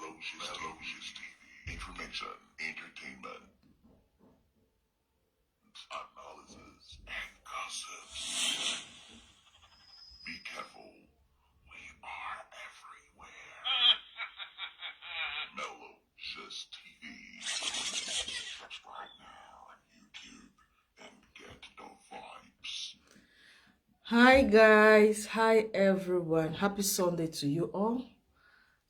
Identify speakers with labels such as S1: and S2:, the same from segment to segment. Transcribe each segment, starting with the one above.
S1: Edochie TV. Information, entertainment, analysis, and gossips. Be careful. We are everywhere. Edochie TV. Subscribe now on YouTube and get the vibes.
S2: Hi guys, hi everyone. Happy Sunday to you all.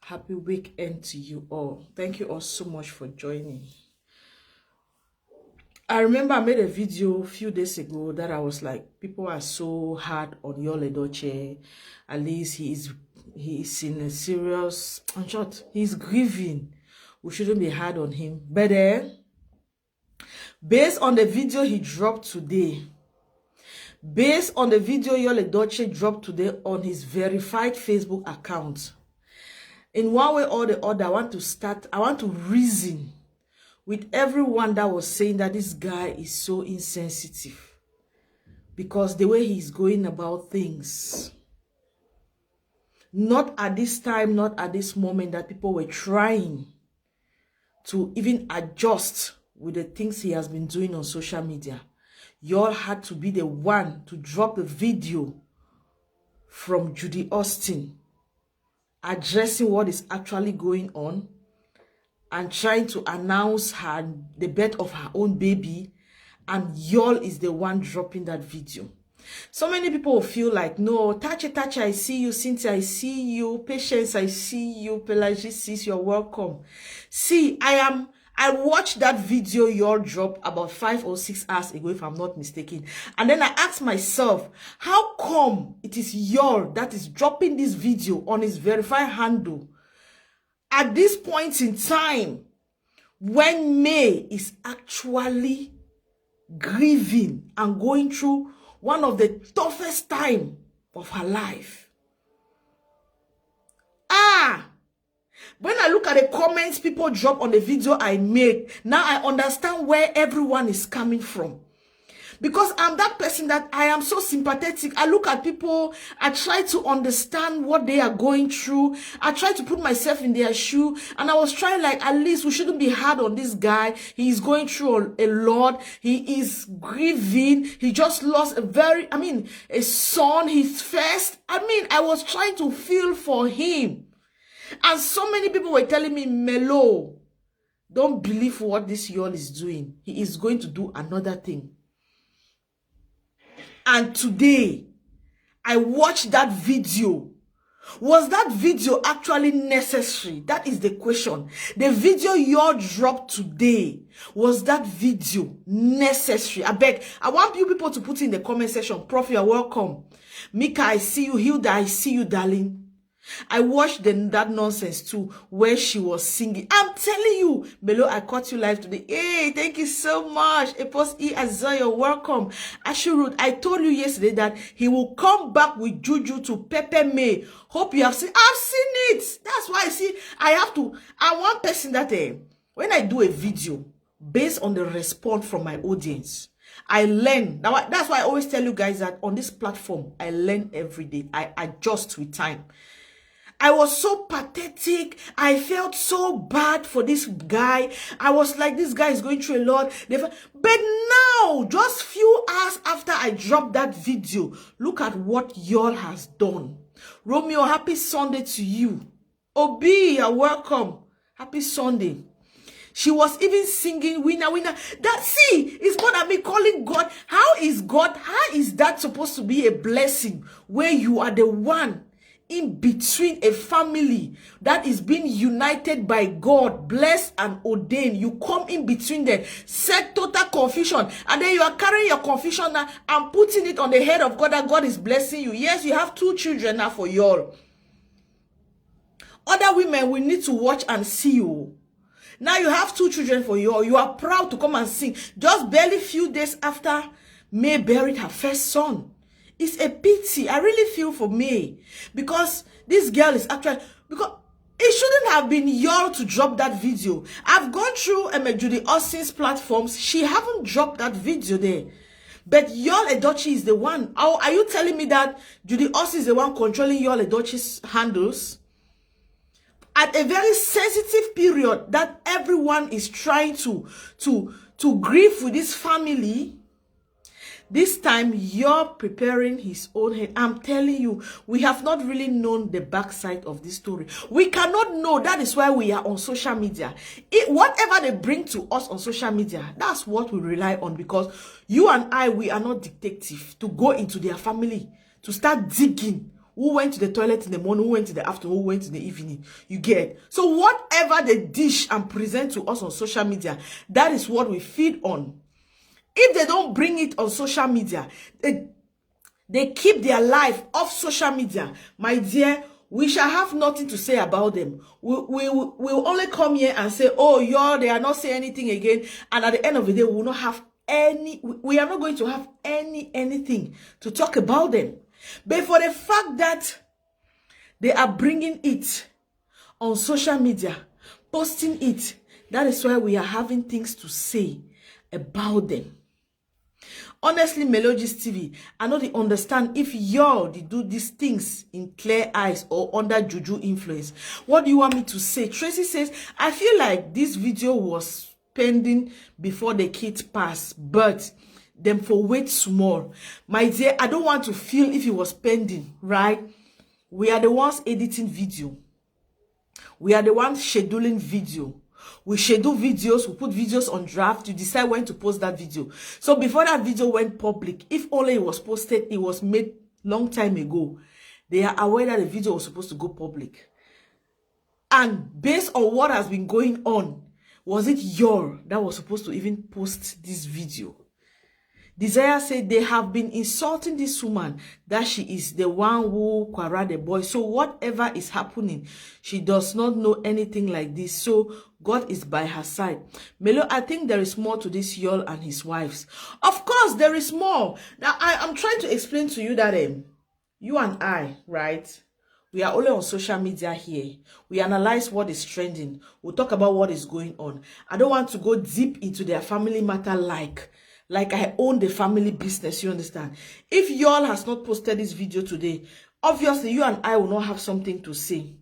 S2: Happy weekend to you all. Thank you all so much for joining. I remember I made a video a few days ago that I was like, people are so hard on Yul Edochie. At least he is in a serious, in short, he's grieving. We shouldn't be hard on him. But based on the video he dropped today, based on the video Yul Edochie dropped today on his verified Facebook account, in one way or the other, I want to reason with everyone that was saying that this guy is so insensitive because the way he's going about things, not at this time, not at this moment that people were trying to even adjust with the things he has been doing on social media. Y'all had to be the one to drop the video from Judy Austin addressing what is actually going on and trying to announce the birth of her own baby, and y'all is the one dropping that video. So many people feel like, no, Tachi, I see you. Cynthia, I see you. Patience, I see you. Pelagie sees you're welcome. See, I watched that video y'all dropped about 5 or 6 hours ago, if I'm not mistaken. And then I asked myself, how come it is y'all that is dropping this video on his verified handle at this point in time when May is actually grieving and going through one of the toughest time of her life? When I look at the comments people drop on the video I make, now I understand where everyone is coming from. Because I'm that person that I am so sympathetic. I look at people, I try to understand what they are going through. I try to put myself in their shoe. And I was trying like, at least we shouldn't be hard on this guy. He is going through a lot. He is grieving. He just lost a son, his first. I was trying to feel for him. And so many people were telling me, Melo, don't believe what this Yul is doing. He is going to do another thing. And today, I watched that video. Was that video actually necessary? That is the question. The video Yul dropped today, was that video necessary? I beg, I want you people to put in the comment section. Prof, you're welcome. Mika, I see you. Hilda, I see you, darling. I watched that nonsense too, where she was singing. I'm telling you, Melo, I caught you live today. Hey, thank you so much. Epos E Azza, you're welcome. Ashurut, I told you yesterday that he will come back with Juju to Pepe May. Hope you have seen. I've seen it. That's why I want person that when I do a video based on the response from my audience, I learn. Now, that's why I always tell you guys that on this platform, I learn every day. I adjust with time. I was so pathetic. I felt so bad for this guy. I was like, this guy is going through a lot. But now, just few hours after I dropped that video, look at what Yul has done. Romeo, happy Sunday to you. Obi, you're welcome. Happy Sunday. She was even singing winner, winner. It's more than me calling God. How is that supposed to be a blessing where you are the one in between a family that is being united by God, blessed and ordained? You come in between them, set total confusion, and then you are carrying your confusion now and putting it on the head of God, that God is blessing you. Yes, you have 2 children now for y'all. Other women will need to watch and see you. Now you have 2 children for y'all. You are proud to come and sing just barely few days after May buried her first son. It's a pity. I really feel for May, because this girl is actually, because it shouldn't have been Yul to drop that video. I've gone through Judy Austin's platforms. She haven't dropped that video there. But Yul Edochie is the one. Are you telling me that Judy Austin is the one controlling Yul Edochie's handles? at a very sensitive period that everyone is trying to grieve with this family. This time, you're preparing his own head. I'm telling you, we have not really known the backside of this story. We cannot know. That is why we are on social media. Whatever they bring to us on social media, that's what we rely on, because you and I, we are not detectives to go into their family, to start digging. Who went to the toilet in the morning, who went in the afternoon, who went in the evening. You get. So whatever they dish and present to us on social media, that is what we feed on. If they don't bring it on social media, they keep their life off social media, my dear, we shall have nothing to say about them. We'll only come here and say, oh, they are not saying anything again. And at the end of the day, we will not have we are not going to have anything to talk about them. But for the fact that they are bringing it on social media, posting it, that is why we are having things to say about them. Honestly, Melodies TV, I know they understand if y'all they do these things in clear eyes or under juju influence. What do you want me to say? Tracy says, I feel like this video was pending before the kid passed, but them for wait small. My dear, I don't want to feel if it was pending, right? We are the ones editing video. We are the ones scheduling video. We schedule videos, we put videos on draft to decide when to post that video. So before that video went public, if only it was posted, it was made long time ago, they are aware that the video was supposed to go public. And based on what has been going on, was it your that was supposed to even post this video? Desire said they have been insulting this woman, that she is the one who quarreled the boy. So whatever is happening, she does not know anything like this. So God is by her side. Melo, I think there is more to this Yul and his wives. Of course, there is more. Now, I'm trying to explain to you that you and I, right? We are only on social media here. We analyze what is trending. We'll talk about what is going on. I don't want to go deep into their family matter like I own the family business, you understand? If y'all has not posted this video today, obviously you and I will not have something to say.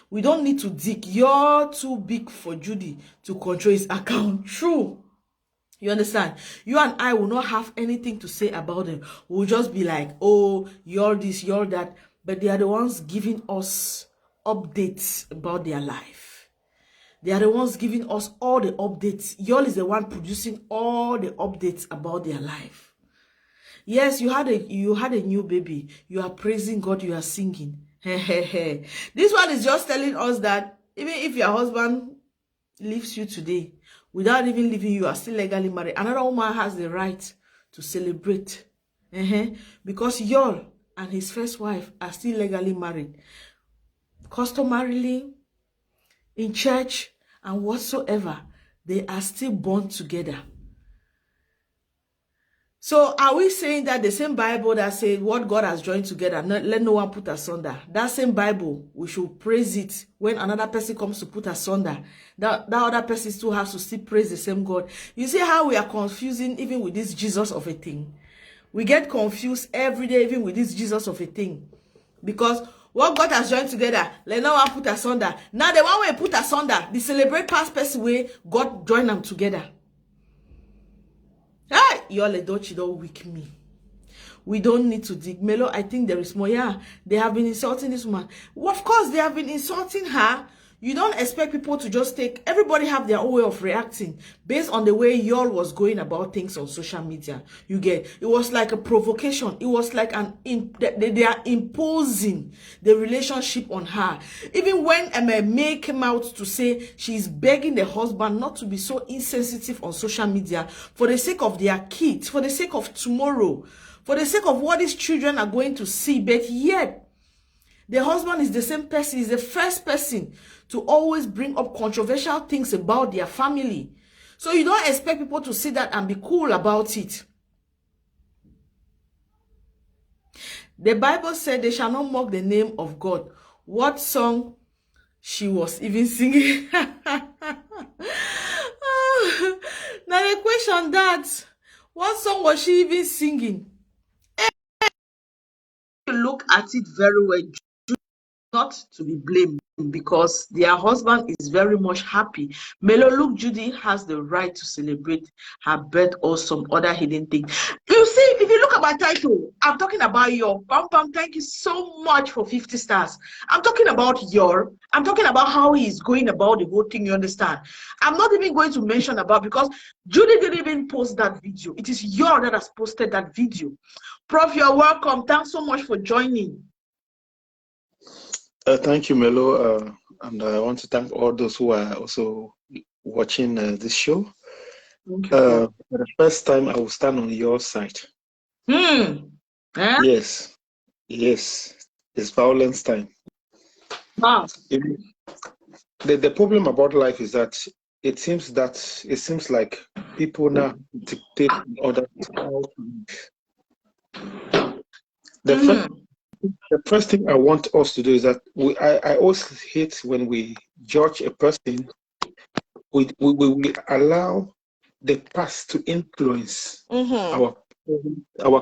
S2: We don't need to dig. You're too big for Judy to control his account. True. You understand? You and I will not have anything to say about them. We'll just be like, oh, you're this, you're that. But they are the ones giving us updates about their life. They are the ones giving us all the updates. Yul is the one producing all the updates about their life. Yes, you had a new baby. You are praising God. You are singing. This one is just telling us that even if your husband leaves you today, without even leaving you, are still legally married. Another woman has the right to celebrate. Because Yul and his first wife are still legally married. Customarily, in church and whatsoever, they are still born together. So are we saying that the same Bible that said what God has joined together, let no one put asunder, that same Bible, we should praise it when another person comes to put asunder? That other person still has to still praise the same God. You see how we are confusing even with this Jesus of a thing? We get confused every day even with this Jesus of a thing. Because what God has joined together, let no one put asunder. Now the one way put asunder, the celebrate past person way God join them together. Hey, Yul Edochie don't wake me. We don't need to dig. Melo, I think there is more. Yeah, they have been insulting this woman. Well, of course, they have been insulting her. You don't expect people to just take. Everybody have their own way of reacting based on the way Yul was going about things on social media. You get, it was like a provocation. It was like they are imposing the relationship on her. Even when May came out to say she's begging the husband not to be so insensitive on social media for the sake of their kids, for the sake of tomorrow, for the sake of what these children are going to see. But yet, the husband is the same person, is the first person to always bring up controversial things about their family. So you don't expect people to see that and be cool about it. The Bible said they shall not mock the name of God. What song she was even singing? Now the question that, what song was she even singing? Look at it very well. not to be blamed because their husband is very much happy. Melo, look, Judy has the right to celebrate her birth or some other hidden thing. You see, if you look at my title, I'm talking about your Pam Pam. Thank you so much for 50 stars. I'm talking about I'm talking about how he's going about the whole thing, you understand? I'm not even going to mention about, because Judy didn't even post that video. It is your that has posted that video. Prof, you're welcome. Thanks so much for joining.
S3: Thank you, Melo, and I want to thank all those who are also watching this show.
S2: Thank you,
S3: For the first time, I will stand on your side. Yes, it's violence time.
S2: Wow.
S3: The problem about life is that it seems like people now dictate others how to live. The first thing I want us to do is that I always hate when we judge a person. We allow the past to influence our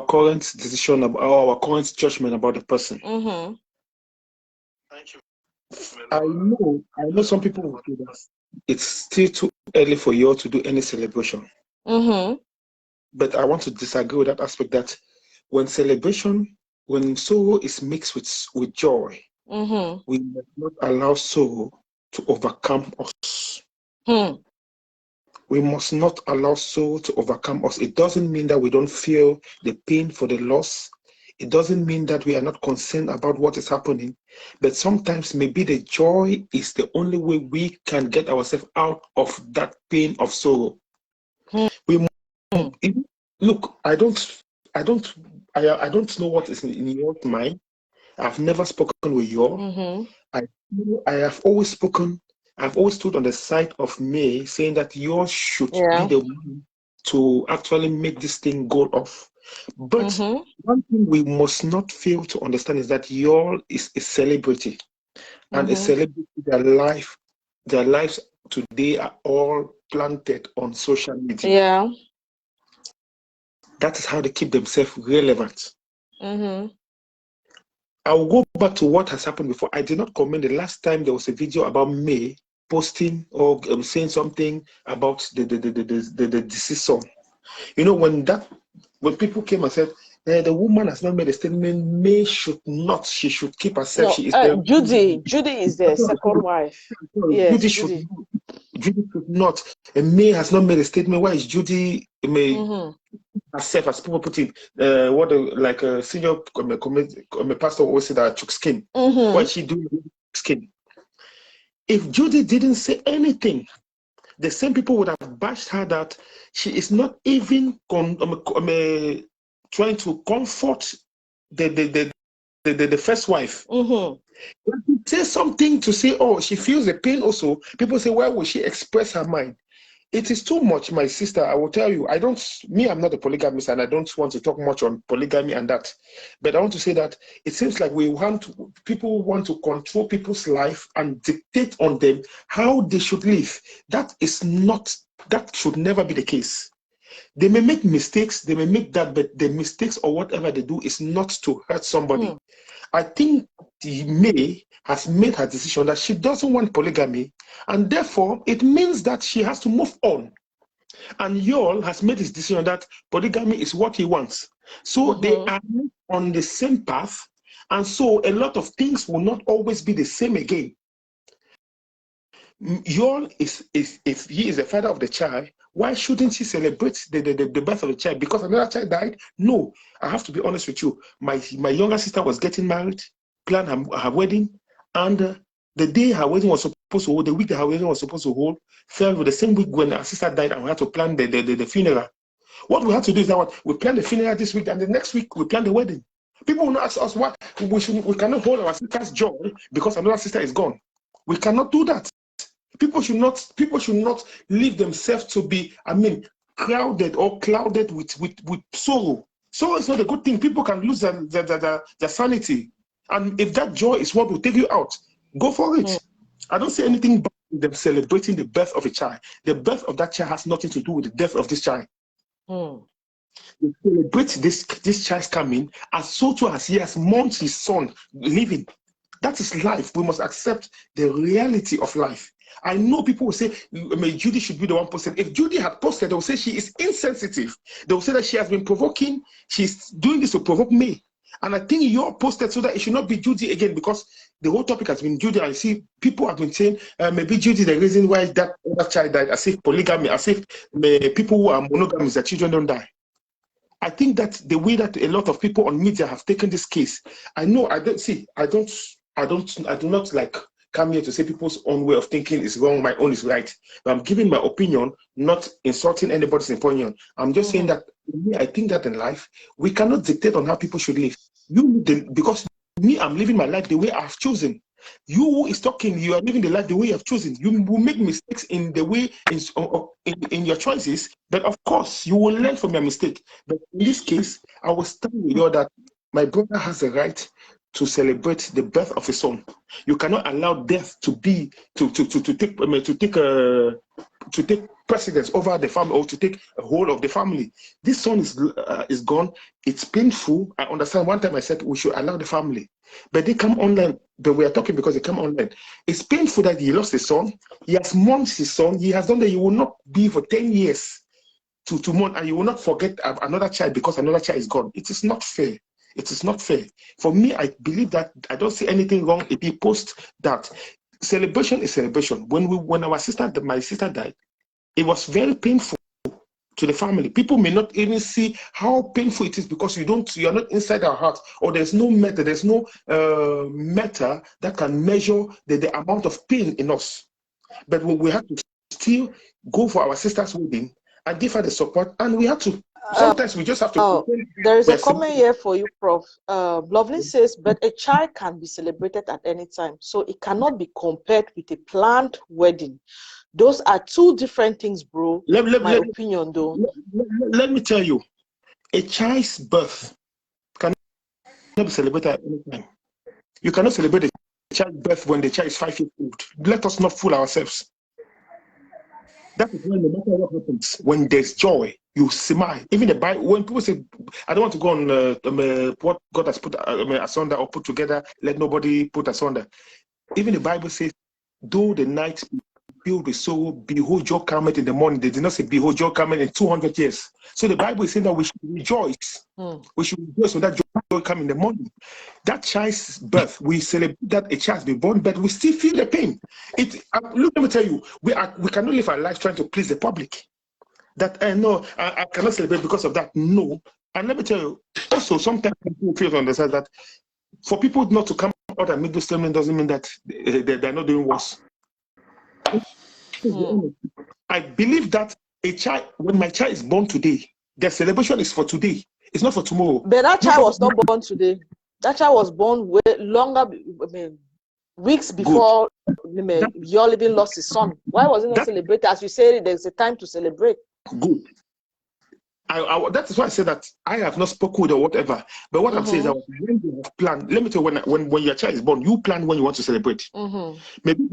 S3: current decision about our current judgment about the person. Thank you. I know some people will say that it's still too early for you all to do any celebration. But I want to disagree with that aspect, that when sorrow is mixed with joy, we must not allow sorrow to overcome us. We must not allow sorrow to overcome us. It doesn't mean that we don't feel the pain for the loss. It doesn't mean that we are not concerned about what is happening. But sometimes maybe the joy is the only way we can get ourselves out of that pain of sorrow. Look, I don't know what is in your mind. I've never spoken with you. I have always spoken. I've always stood on the side of May, saying that yours should be the one to actually make this thing go off. But one thing we must not fail to understand is that yours is a celebrity, and a celebrity, their lives today are all planted on social media. That is how they keep themselves relevant. I will go back to what has happened before. I did not comment the last time there was a video about May posting or saying something about the deceased son. You know, when people came and said the woman has not made a statement, May should not. She should keep herself.
S4: No, Judy is the second wife. Yes,
S3: Judy should not. And May has not made a statement. Why is Judy herself, as people put it, like a senior pastor always said that chook skin. Why is she doing skin? If Judy didn't say anything, the same people would have bashed her that she is not even trying to comfort the first wife. When she says something to say, oh, she feels the pain also, people say, why would she express her mind? It is too much, my sister. I will tell you, I'm not a polygamist, and I don't want to talk much on polygamy and that. But I want to say that it seems like people want to control people's life and dictate on them how they should live. That should never be the case. They may make mistakes, they may make that, but the mistakes or whatever they do is not to hurt somebody. I think May has made her decision that she doesn't want polygamy, and therefore it means that she has to move on. And Yul has made his decision that polygamy is what he wants. So they are on the same path, and so a lot of things will not always be the same again. Yul if he is the father of the child, why shouldn't he celebrate the birth of the child? Because another child died? No, I have to be honest with you. My younger sister was getting married, planned her wedding, and the day her wedding was supposed to hold, the week that her wedding was supposed to hold, fell with the same week when her sister died, and we had to plan the funeral. What we had to do is that we plan the funeral this week, and the next week we plan the wedding. People will not ask us what we cannot hold our sister's joy because another sister is gone. We cannot do that. People should not leave themselves to be, crowded or clouded with sorrow. Sorrow is not a good thing. People can lose their sanity. And if that joy is what will take you out, go for it. I don't say anything about them celebrating the birth of a child. The birth of that child has nothing to do with the death of this child. They celebrate this child's coming as so too as he has mourned his son living. That is life. We must accept the reality of life. I know people will say, Judy should be the one posted. If Judy had posted, they will say she is insensitive. They will say that she has been provoking. She's doing this to provoke me. And I think you're posted so that it should not be Judy again, because the whole topic has been Judy. I see people have been saying maybe Judy, the reason why that other child died, as if polygamy, as if people who are monogamous, their children don't die. I think that the way that a lot of people on media have taken this case, I know I do not like come here to say people's own way of thinking is wrong, my own is right. But I'm giving my opinion, not insulting anybody's opinion. I'm just saying that I think that in life, we cannot dictate on how people should live. Because me, I'm living my life the way I've chosen. You who is talking, you are living the life the way you have chosen. You will make mistakes in the way, in your choices, but of course, you will learn from your mistake. But in this case, I was telling you that my brother has a right to celebrate the birth of his son. You cannot allow death to take precedence over the family, or to take a hold of the family. This son is gone. It's painful. I understand. One time I said we should allow the family, but they come online. But we are talking because they come online. It's painful that he lost his son. He has mourned his son. He has done that. You will not be for 10 years to mourn, and you will not forget another child because another child is gone. It is not fair. It is not fair. For me, I believe that I don't see anything wrong if he posts that. Celebration is celebration. When my sister died, it was very painful to the family. People may not even see how painful it is because you are not inside our heart, or there's no meter that can measure the amount of pain in us. But we have to still go for our sister's wedding and give her the support, and we have to. Sometimes we just have to.
S4: There is a comment here for you, Prof. Lovely says, but a child can be celebrated at any time, so it cannot be compared with a planned wedding. Those are two different things, bro. My opinion, though.
S3: Let me tell you, a child's birth cannot be celebrated at any time. You cannot celebrate a child's birth when the child is 5 years old. Let us not fool ourselves. That is when, no matter what happens, when there's joy, you smile. Even the Bible, when people say, I don't want to go on what God has put asunder or put together, let nobody put asunder. Even the Bible says, though the night be filled with sorrow, behold your coming in the morning. They did not say, behold your coming in 200 years. So the Bible is saying that we should rejoice. We should rejoice when that joy come in the morning. That child's birth, we celebrate that a child be born, but we still feel the pain. Look, let me tell you, we cannot live our life trying to please the public. That no, I cannot celebrate because of that. No. And let me tell you, also, sometimes people feel to understand that for people not to come out and make those statements doesn't mean that they're not doing worse. I believe that a child, when my child is born today, their celebration is for today. It's not for tomorrow.
S4: But that child was not born today. That child was born way longer, weeks before your living lost his son. Why was it not celebrated? As you said, there's a time to celebrate.
S3: Good. That is why I say that I have not spoken or whatever. But what I'm saying is that when you have planned, let me tell you, when your child is born, you plan when you want to celebrate. Maybe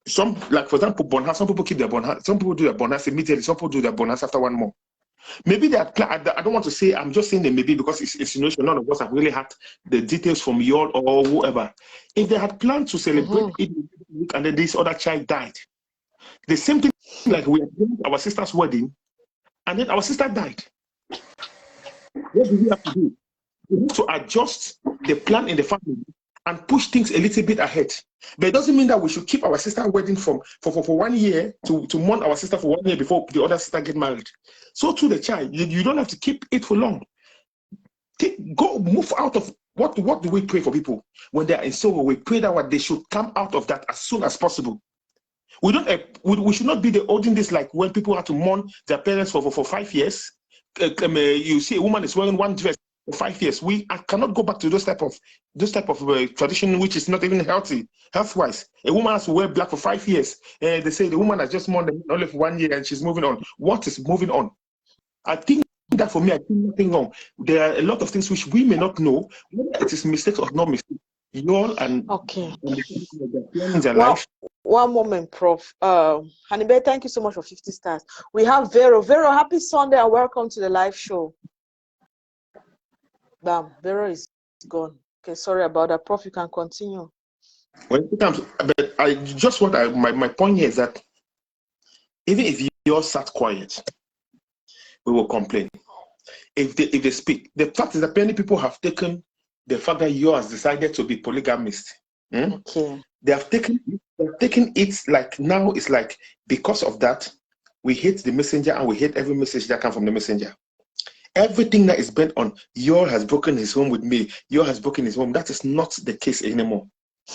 S3: some, like for example, Bonha, some people keep their Bonha, some people do their Bonhas immediately, some people do their Bonhas after 1 month. Maybe they are I don't want to say, I'm just saying that maybe because it's insinuation, none of us have really had the details from you all or whoever. If they had planned to celebrate it and then this other child died, the same thing like we had planned our sister's wedding and then our sister died. What do we have to do? We have to adjust the plan in the family and push things a little bit ahead. But it doesn't mean that we should keep our sister wedding for 1 year to mourn our sister for 1 year before the other sister get married. So to the child, you don't have to keep it for long. Move out of what do we pray for people when they are in sorrow? We pray that they should come out of that as soon as possible. We should not be holding this like when people have to mourn their parents for 5 years. You see a woman is wearing one dress for 5 years. I cannot go back to those type of tradition which is not even healthy, health-wise. A woman has to wear black for 5 years. They say the woman has just mourned only for 1 year and she's moving on. What is moving on? I think that for me, I think nothing wrong. There are a lot of things which we may not know, whether it is mistakes or not mistakes.
S4: Okay.
S3: Life.
S4: One moment, Prof. Hanibe, thank you so much for 50 stars. We have Vero. Vero, happy Sunday and welcome to the live show. Bam, Vero is gone. Okay, sorry about that. Prof, you can continue.
S3: When it comes, but I just what my point here is that even if you all sat quiet, we will complain. If they speak, the fact is that many people have taken the fact that you has decided to be polygamist.
S4: Okay.
S3: They have taken it like now it's like because of that we hate the messenger and we hate every message that comes from the messenger. Everything that is bent on Yul has broken his home with me, Yul has broken his home. That is not the case anymore.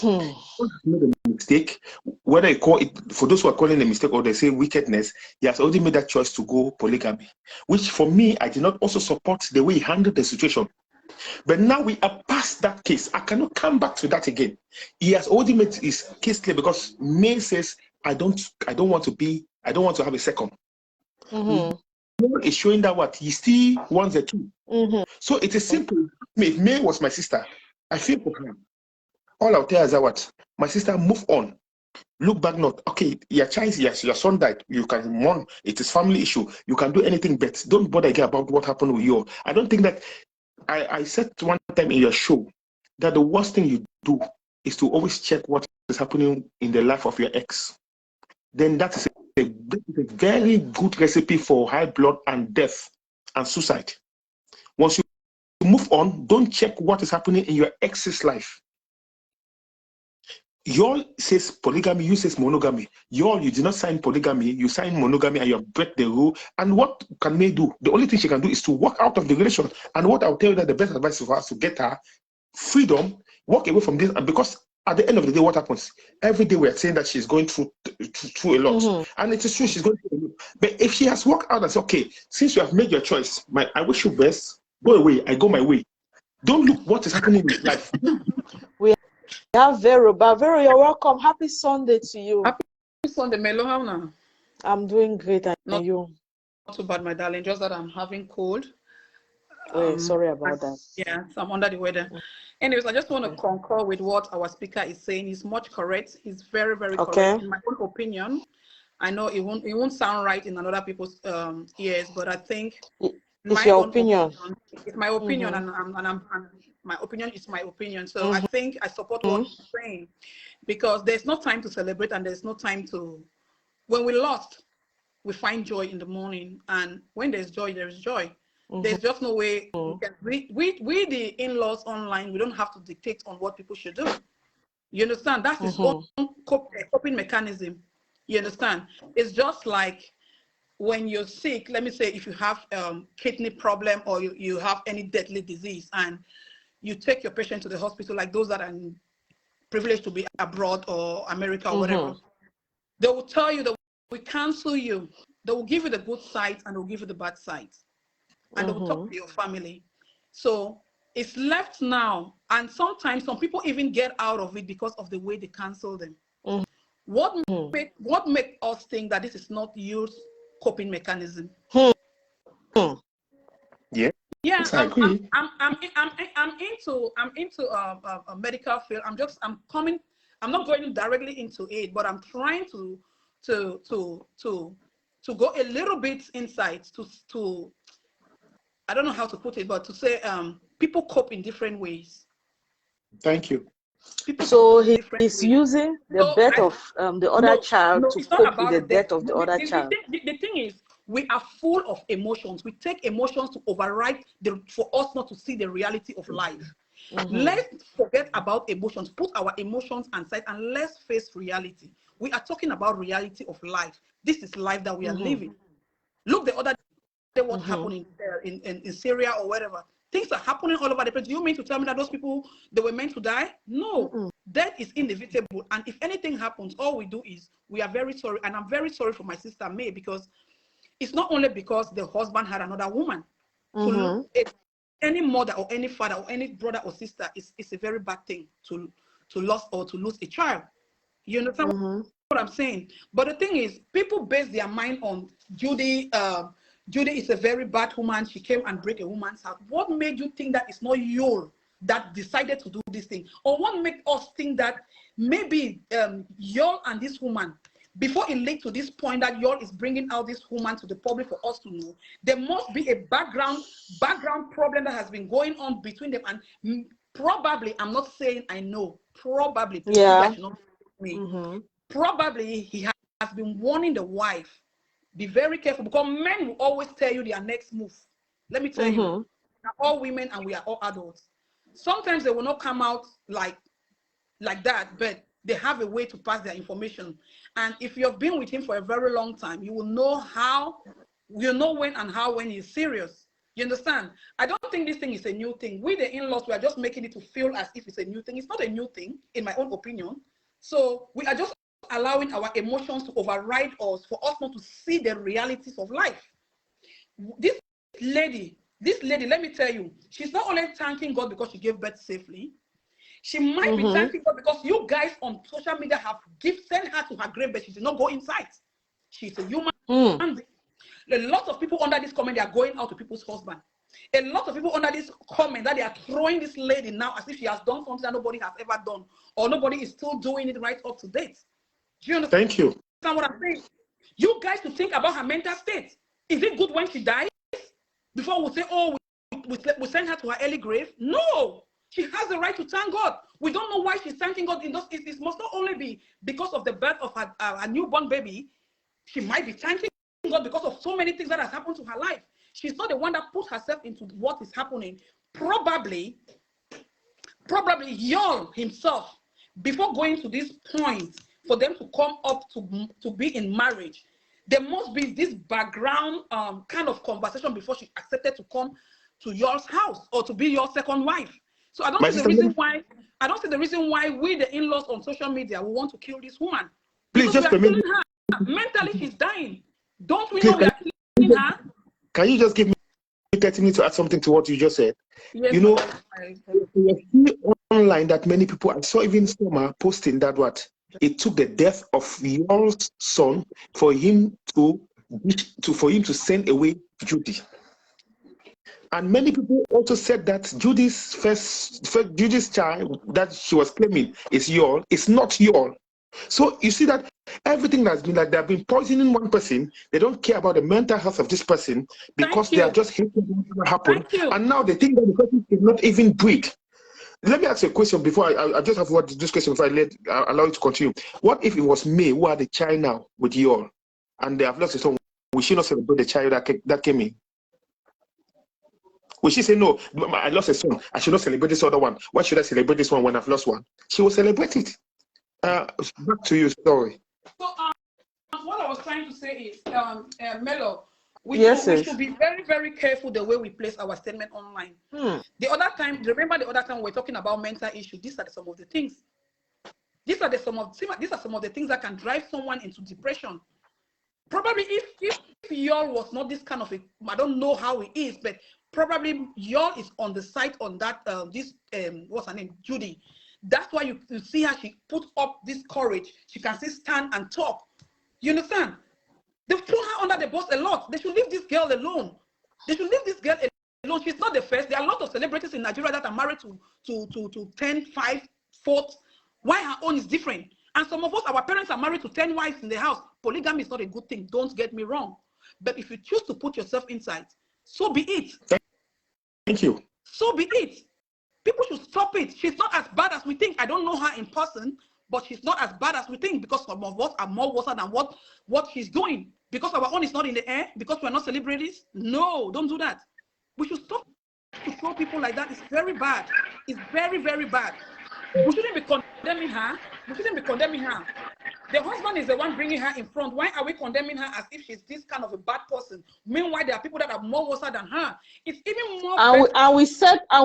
S3: Made a mistake, whether you call it, for those who are calling a mistake or they say wickedness, he has already made that choice to go polygamy, which for me, I did not also support the way he handled the situation. But now we are past that case. I cannot come back to that again. He has already made his case clear because May says, I don't want to have a second. Is showing that what he still wants a two. So it is simple. If May was my sister, I feel for her. All I'll tell her is that what my sister, move on. Look back, not okay. Your child, yes, your son died. You can mourn. It is family issue. You can do anything, but don't bother again about what happened with you. I don't think that I said one time in your show that the worst thing you do is to always check what is happening in the life of your ex. Then that is a very good recipe for high blood and death and suicide. Once you move on, don't check what is happening in your ex's life. Yul says polygamy, you says monogamy. You did not sign polygamy, you signed monogamy and you have break the rule. And what can May do? The only thing she can do is to walk out of the relation. And what I'll tell you that the best advice for us to get her freedom, walk away from this. And because at the end of the day, what happens? Every day we're saying that she's going through a lot. And it is true, she's going through a lot. But if she has walked out and said, okay, since you have made your choice, I wish you best, go away, I go my way. Don't look what is happening in your life.
S4: We have Vero. But Vero, you're welcome. Happy Sunday to you.
S5: Happy Sunday, Melo. How now?
S4: I'm doing great, and
S5: Not,
S4: you?
S5: Not too bad, my darling. Just that I'm having cold.
S4: Sorry about that.
S5: Yeah, so I'm under the weather. Anyways, I just want to concur with what our speaker is saying. He's much correct. He's very, very correct. In my own opinion, I know it won't sound right in another people's ears, but I think
S4: it's your opinion.
S5: It's my opinion, and my opinion is my opinion. So I think I support what he's saying, because there's no time to celebrate, and there's no time to. When we lost, we find joy in the morning, and when there's joy, there is joy. There's just no way we the in-laws online, we don't have to dictate on what people should do. You understand? That's his own coping mechanism. You understand? It's just like when you're sick, let me say if you have kidney problem or you have any deadly disease, and you take your patient to the hospital, like those that are privileged to be abroad or America or whatever, they will tell you that we cancel you. They will give you the good side and they'll give you the bad side. And they will talk to your family. So it's left now. And sometimes some people even get out of it because of the way they cancel them. What make us think that this is not Yul's coping mechanism?
S3: Yeah.
S5: Yeah,
S3: I agree.
S5: I'm into a medical field. I'm not going directly into it, but I'm trying to go a little bit inside to I don't know how to put it, but to say people cope in different ways.
S3: Thank you.
S4: So he's using the death of the other child to cope with the death of the other child.
S5: The thing is, we are full of emotions. We take emotions to override for us not to see the reality of life. Let's forget about emotions. Put our emotions aside and let's face reality. We are talking about reality of life. This is life that we are living. Look, the other day what happened in Syria or wherever. Things are happening all over the place. Do you mean to tell me that those people, they were meant to die? No. Death is inevitable. And if anything happens, all we do is we are very sorry. And I'm very sorry for my sister May, because it's not only because the husband had another woman. Any mother or any father or any brother or sister is a very bad thing to lose or to lose a child. You understand what I'm saying? But the thing is, people base their mind on Judy. Judy is a very bad woman. She came and break a woman's heart. What made you think that it's not Yul that decided to do this thing? Or what made us think that maybe Yul and this woman, before it led to this point that Yul is bringing out this woman to the public for us to know, there must be a background problem that has been going on between them. And Probably, I'm not saying I know. Probably, please,
S4: Yeah.
S5: you guys should not me. Probably he has been warning the wife, be very careful, because men will always tell you their next move. Let me tell you, we are all women and we are all adults. Sometimes they will not come out like that, but they have a way to pass their information. And if you have been with him for a very long time, you will know when and how when he's serious. You understand? I don't think this thing is a new thing. We, the in-laws, we are just making it to feel as if it's a new thing. It's not a new thing, in my own opinion. So we are just allowing our emotions to override us, for us not to see the realities of life. This lady, let me tell you, she's not only thanking God because she gave birth safely. She might be thanking God because you guys on social media have sent her to her grave, but she did not go inside. She's a human being. A lot of people under this comment, they are going out to people's husband. A lot of people under this comment that they are throwing this lady now as if she has done something that nobody has ever done, or nobody is still doing it right up to date. Do you understand?
S3: Thank you.
S5: What I'm saying? You guys to think about her mental state. Is it good when she dies? Before we say, oh, we send her to her early grave? No. She has the right to thank God. We don't know why she's thanking God. It must not only be because of the birth of her newborn baby. She might be thanking God because of so many things that has happened to her life. She's not the one that put herself into what is happening. Probably Yul himself, before going to this point, for them to come up to be in marriage, there must be this background kind of conversation before she accepted to come to Yul's house or to be your second wife. So I don't see the reason why we, the in-laws on social media, we want to kill this woman.
S3: Please just permit me.
S5: Mentally, she's dying. Don't we know we are killing her?
S3: Can you just give me 30 minutes to add something to what you just said?
S5: Yes,
S3: you know, online that many people, I saw even Soma posting that it took the death of Yul's son for him to send away Judy. And many people also said that Judy's Judy's child that she was claiming is Yul. It's not Yul. So you see that everything that's been like they've been poisoning one person, they don't care about the mental health of this person because they are just hating what happened. And now they think that the person cannot even breathe. Let me ask you a question before I just have this question before I allow you to continue. What if it was me who had a child now with Yul and they have lost his son? Will she not celebrate the child that came in? Will she say, no, I lost a son, I should not celebrate this other one? Why should I celebrate this one when I've lost one? She will celebrate it. Back to you, sorry.
S5: So what I was trying to say is, Melo, we should be very, very careful the way we place our statement online. The other time, remember the other time we were talking about mental issues. These are some of the things. These are some of the things that can drive someone into depression. Probably if Yul was not this kind of I don't know how he is, but probably Yul is on the side on that what's her name, Judy. That's why you see her, she put up this courage. She can still stand and talk. You understand? They've thrown her under the bus a lot. They should leave this girl alone. They should leave this girl alone. She's not the first. There are a lot of celebrities in Nigeria that are married to 10, 5, 4. Why her own is different? And some of us, our parents are married to 10 wives in the house. Polygamy is not a good thing. Don't get me wrong. But if you choose to put yourself inside, so be it.
S3: Thank you.
S5: So be it. People should stop it. She's not as bad as we think. I don't know her in person, but she's not as bad as we think because some of us are more worse than what she's doing. Because our own is not in the air, because we're not celebrities. No, don't do that. We should stop to throw people like that. It's very bad. It's very, very bad. We shouldn't be condemning her. We shouldn't be condemning her. The husband is the one bringing her in front. Why are we condemning her as if she's this kind of a bad person? Meanwhile, there are people that are more worse than her. It's even more.
S4: And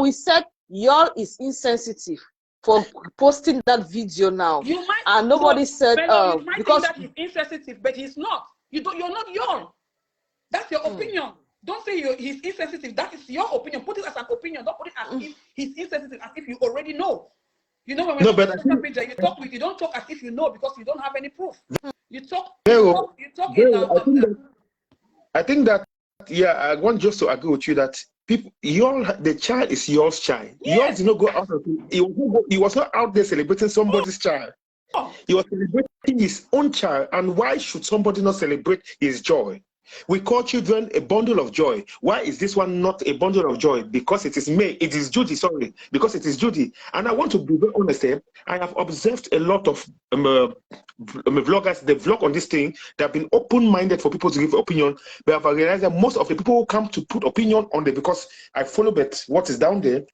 S4: we said Yul is insensitive for posting that video now. And nobody said
S5: you might
S4: because
S5: think that he's insensitive, but he's not. You're not Yul. That's your opinion. Don't say he's insensitive. That is your opinion. Put it as an opinion. Don't put it as if he's insensitive, as if you already know. You know, when we're talking about media, you don't talk as if you know because you don't have any proof. You talk.
S3: I think that I want just to agree with you that the child is Yul's child. Yul did not go out. He was not out there celebrating somebody's child. He was celebrating his own child. And why should somebody not celebrate his joy? We call children a bundle of joy. Why is this one not a bundle of joy? Because it is May. It is Judy, sorry. Because it is Judy. And I want to be very honest here. I have observed a lot of vloggers, they vlog on this thing. They have been open-minded for people to give opinion. But I've realized that most of the people who come to put opinion on it, because I follow what is down there,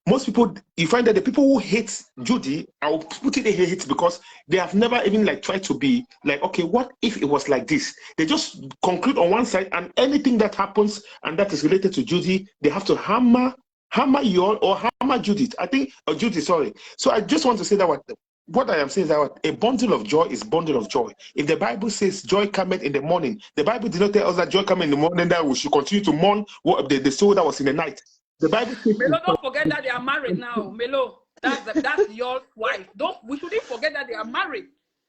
S3: most people, you find that the people who hate Judy, I'll put it in hate because they have never even like tried to be like, okay, what if it was like this? They just conclude on one side, and anything that happens and that is related to Judy, they have to hammer Yul or hammer Judith. I think, or Judy, sorry. So I just want to say that what I am saying is that a bundle of joy is bundle of joy. If the Bible says joy cometh in the morning, the Bible did not tell us that joy cometh in the morning, that we should continue to mourn what the soul that was in the night. The Bible says,
S5: Melo, don't forget that they are married now. Melo, that's your wife. We shouldn't forget that they are married.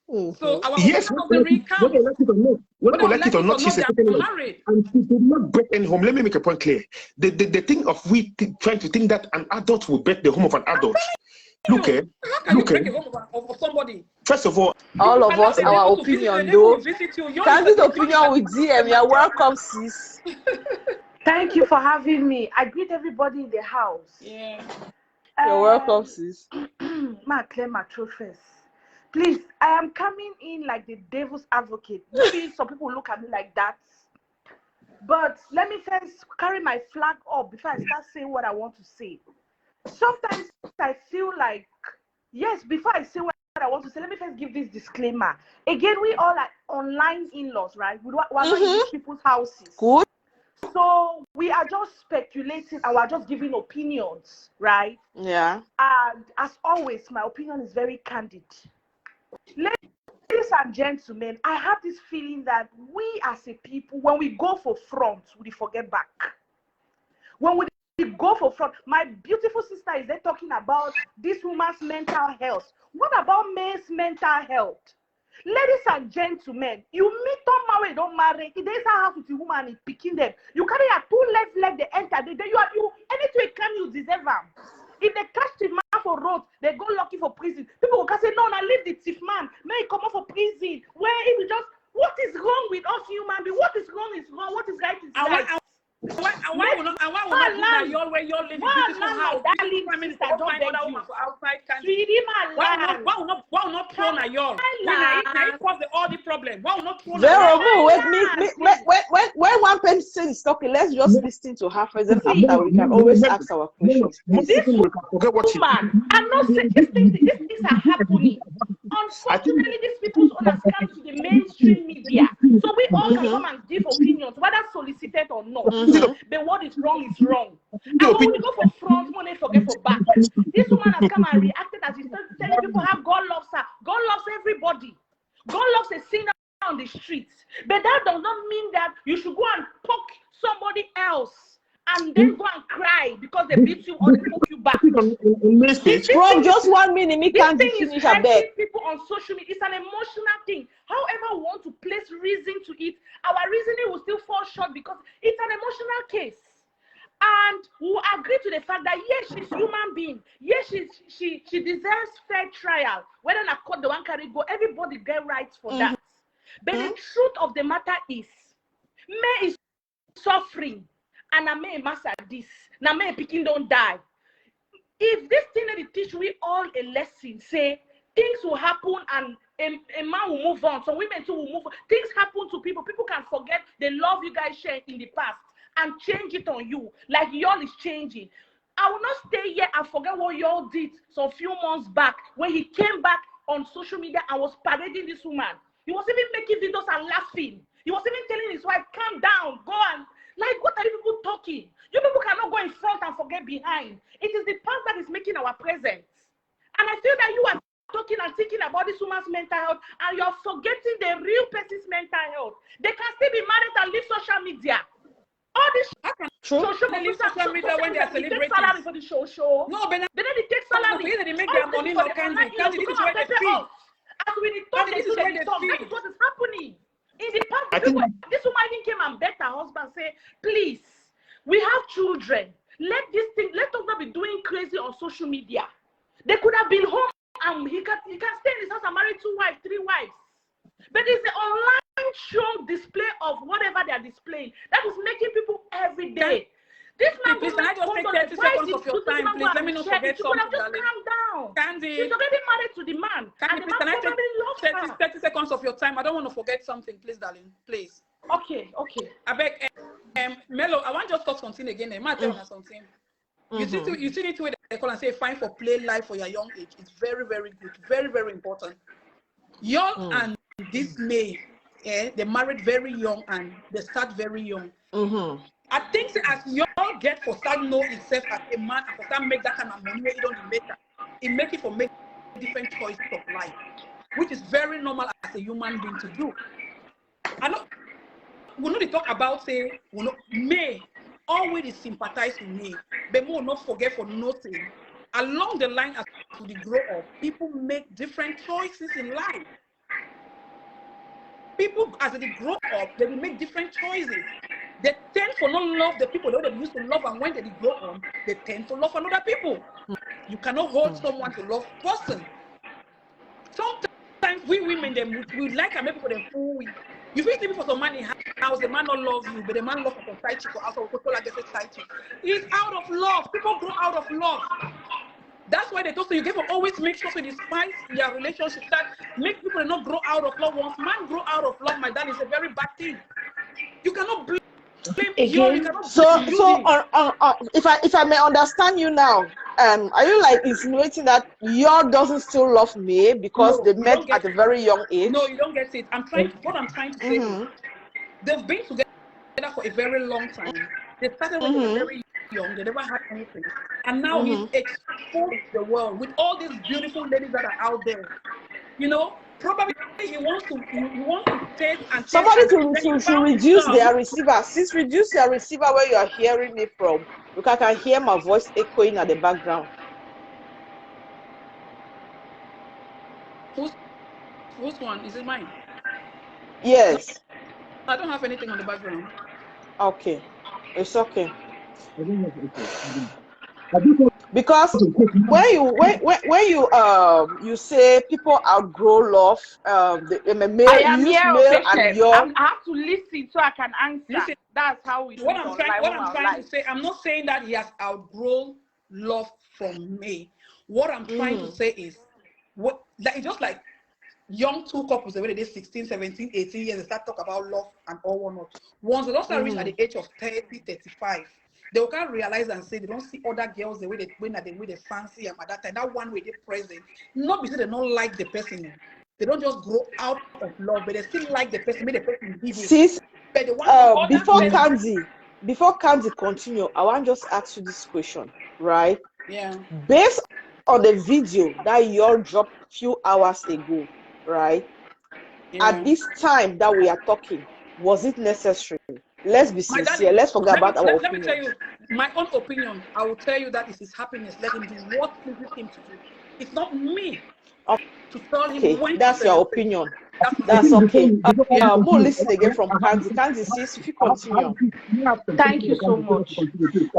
S5: So our
S3: yes,
S5: opinion doesn't really count.
S3: whether you like it or not, whether you like it or not, she's
S5: they are married.
S3: And she did not break any home. Let me make a point clear. The thing of trying to think that an adult will break the home of an adult. Look,
S5: how can you break the home of somebody?
S3: First of all
S4: of us, our opinion, though. Candid opinion with DM. You're welcome, sis.
S6: Thank you for having me. I greet everybody in the house.
S5: Yeah.
S4: You're welcome, sis.
S6: Ma clear my throat first. Please, I am coming in like the devil's advocate. Maybe some people look at me like that. But let me first carry my flag up before I start saying what I want to say. Sometimes I feel like, yes, before I say what I want to say, let me first give this disclaimer. Again, we all are online in-laws, right? We're not in these people's houses.
S4: Good. So
S6: we are just speculating and we're just giving opinions, right?
S4: Yeah.
S6: And as always, my opinion is very candid. Ladies and gentlemen, I have this feeling that we as a people, when we go for front, we forget back. When we go for front, my beautiful sister is there talking about this woman's mental health. What about men's mental health? Ladies and gentlemen, you meet on married, don't marry. It is a house with a woman and picking them. You carry a 2 left leg, they enter. You anything can you deserve them. If they catch the man for road, they go lucky for prison. People will say, no, now leave the thief man. May he come out for prison. Where if you just, what is wrong with us human beings? What is wrong is wrong. What is right is right.
S5: Why will not that your way you're living beautiful house? Prime Minister don't find other woman for outside country. Why will not throw na your? When it cause all the problem. Why will not throw na your?
S4: When one person is talking, let's just listen to her first, and after we can always ask our questions.
S6: This woman, I'm not saying these things are happening. Unfortunately, these people understand to the mainstream media. So we all can come and give opinions, whether solicited or not. But what is wrong is wrong. And when we go for front, money forget for back. This woman has come and reacted as she's telling people how God loves her. God loves everybody. God loves a sinner on the streets. But that does not mean that you should go and poke somebody else and then go and cry because they beat you or they poke you back.
S4: From just 1 minute, me can't finish a bed.
S6: People on social media, it's an emotional thing. However, we want to place reason to it, our reasoning will still fall short because it's an emotional case. And we agree to the fact that yes, she's human being. Yes, she deserves fair trial. Whether in a court the one carry go, everybody get rights for that. But the truth of the matter is, May is suffering, and I may master this. Now May picking don't die. If this thing that it teach we all a lesson, say things will happen and a man will move on. So women too will move on. Things happen to people. People can forget the love you guys shared in the past and change it on you. Like y'all is changing. I will not stay here and forget what y'all did some few months back when he came back on social media and was parading this woman. He was even making videos and laughing. He was even telling his wife, calm down, go on. Like, what are you people talking? You people cannot go in front and forget behind. It is the past that is making our presence. And I feel that you are talking and thinking about this woman's mental health and you're forgetting the real person's mental health. They can still be married and leave social media. All this social media when they are celebrating. They take salary for the show.
S5: No, but
S6: then they take salary.
S5: They make their money no candy. This is where they feel.
S6: As we talk, this is what is happening. In the past, this woman even came and begged her husband, say, please, we have children. Let us not be doing crazy on social media. They could have been home and he can stay in his house and marry 2 wives, 3 wives. But it's the online show display of whatever they are displaying. That is making people every day. This man,
S5: please, can I just take 30 seconds of your time, please? Let me not forget
S6: she could have
S5: something,
S6: just
S5: darling.
S6: calm down.
S5: Candy,
S6: She's already married to the man.
S5: Candy,
S6: And the
S5: please,
S6: man
S5: can I
S6: probably loves
S5: take
S6: her.
S5: 30 seconds of your time? I don't want to forget something, please, darling. Please.
S6: Okay.
S5: I beg, Melo, I want just to continue again. I might tell you something. You see it where they call and say fine for play life for your young age. It's very, very good. Very, very important. Young and this May, they married very young and they start very young. I think as y'all get for start know itself as a man and for start make that kind of money where you don't make that, it make it for make different choices of life, which is very normal as a human being to do. I know we know they talk about say May always sympathize with me, but we will not forget for nothing. Along the line as we grow up, people make different choices in life. People as they grow up, they will make different choices. They tend to not love the people that they used to love, and when they grow up, they tend to love another people. You cannot hold someone to love person. Sometimes we women, we like and make people them fool. You feel people for some money house, the man not love you, but the man love for side chick or also people like this side chick. It's out of love. People grow out of love. That's why they told you give always make sure to despise your relationship that make people not grow out of love. Once man grow out of love, my dad, is a very bad thing. You cannot blame you cannot
S4: if I may understand you now, are you like insinuating that Yor doesn't still love me because they met at a very young age?
S5: No, you don't get it. What I'm trying to say is they've been together for a very long time. They started when they were very young, they never had anything. And now he's exposed the world with all these beautiful ladies that are out there. You know, probably he wants to taste and
S4: somebody to reduce their receiver. Sis, reduce your receiver where you are hearing me from. Because I can hear my voice echoing at the background.
S5: Whose one? Is it mine?
S4: Yes.
S5: I don't have anything on the background.
S4: Okay. It's okay. Because when you say people outgrow love,
S6: I am here,
S4: male and young.
S6: I have to listen so I can answer.
S5: Listen,
S6: that's how we do
S5: what I'm trying to say, I'm not saying that he has outgrown love from me. What I'm trying to say is it's just like young two couples, the way they 16, 17, 18 years, they start talk about love and all whatnot. Once they don't start reach at the age of 30, 35, they can't realize and say they don't see other girls the way they fancy them at that time. That one way they present, not because they don't like the person. They don't just grow out of love, but they still like the person, make the person give it.
S4: Sis,
S5: but they want
S4: before Candy continue, I want to just ask you this question, right?
S5: Yeah.
S4: Based on the video that you all dropped a few hours ago, right?
S5: Yeah.
S4: At this time that we are talking, was it necessary? Let's be sincere. Let's forget about our opinion.
S5: Let me tell you my own opinion. I will tell you that it's his happiness. Let him do what pleases him to do. It's not me to tell him when
S4: that's
S5: to
S4: your opinion. That's okay. More listen again from Candy. Candy says, if you continue.
S6: Thank you so much.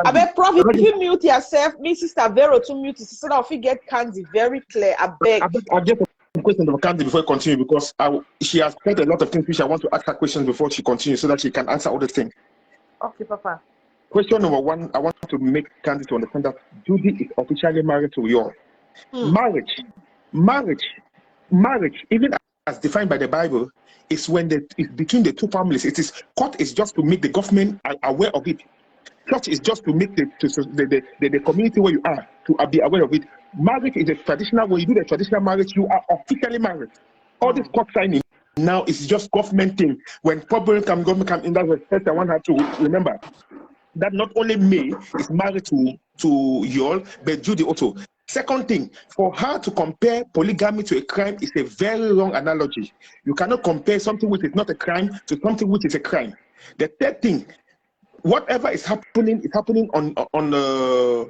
S4: I beg, Prof, if you mute yourself, me, Sister Vero, to mute it, so that if you get Candy very clear, I beg.
S3: I'll get a question of Candy before I continue, because she has said a lot of things which I want to ask her questions before she continues so that she can answer all the things.
S6: Okay, Papa.
S3: Question number one, I want to make Candy to understand that Judy is officially married to Yor. Marriage, even as defined by the Bible, is when it's between the two families. It is court is just to make the government aware of it. Church is just to make the community where you are to be aware of it. Marriage is a traditional. When you do the traditional marriage, you are officially married. All this court signing now is just government thing. When government come in, that's the first I want her to remember that not only May is married to Yul, but Judy also. Second thing, for her to compare polygamy to a crime is a very wrong analogy. You cannot compare something which is not a crime to something which is a crime. The third thing, whatever is happening on the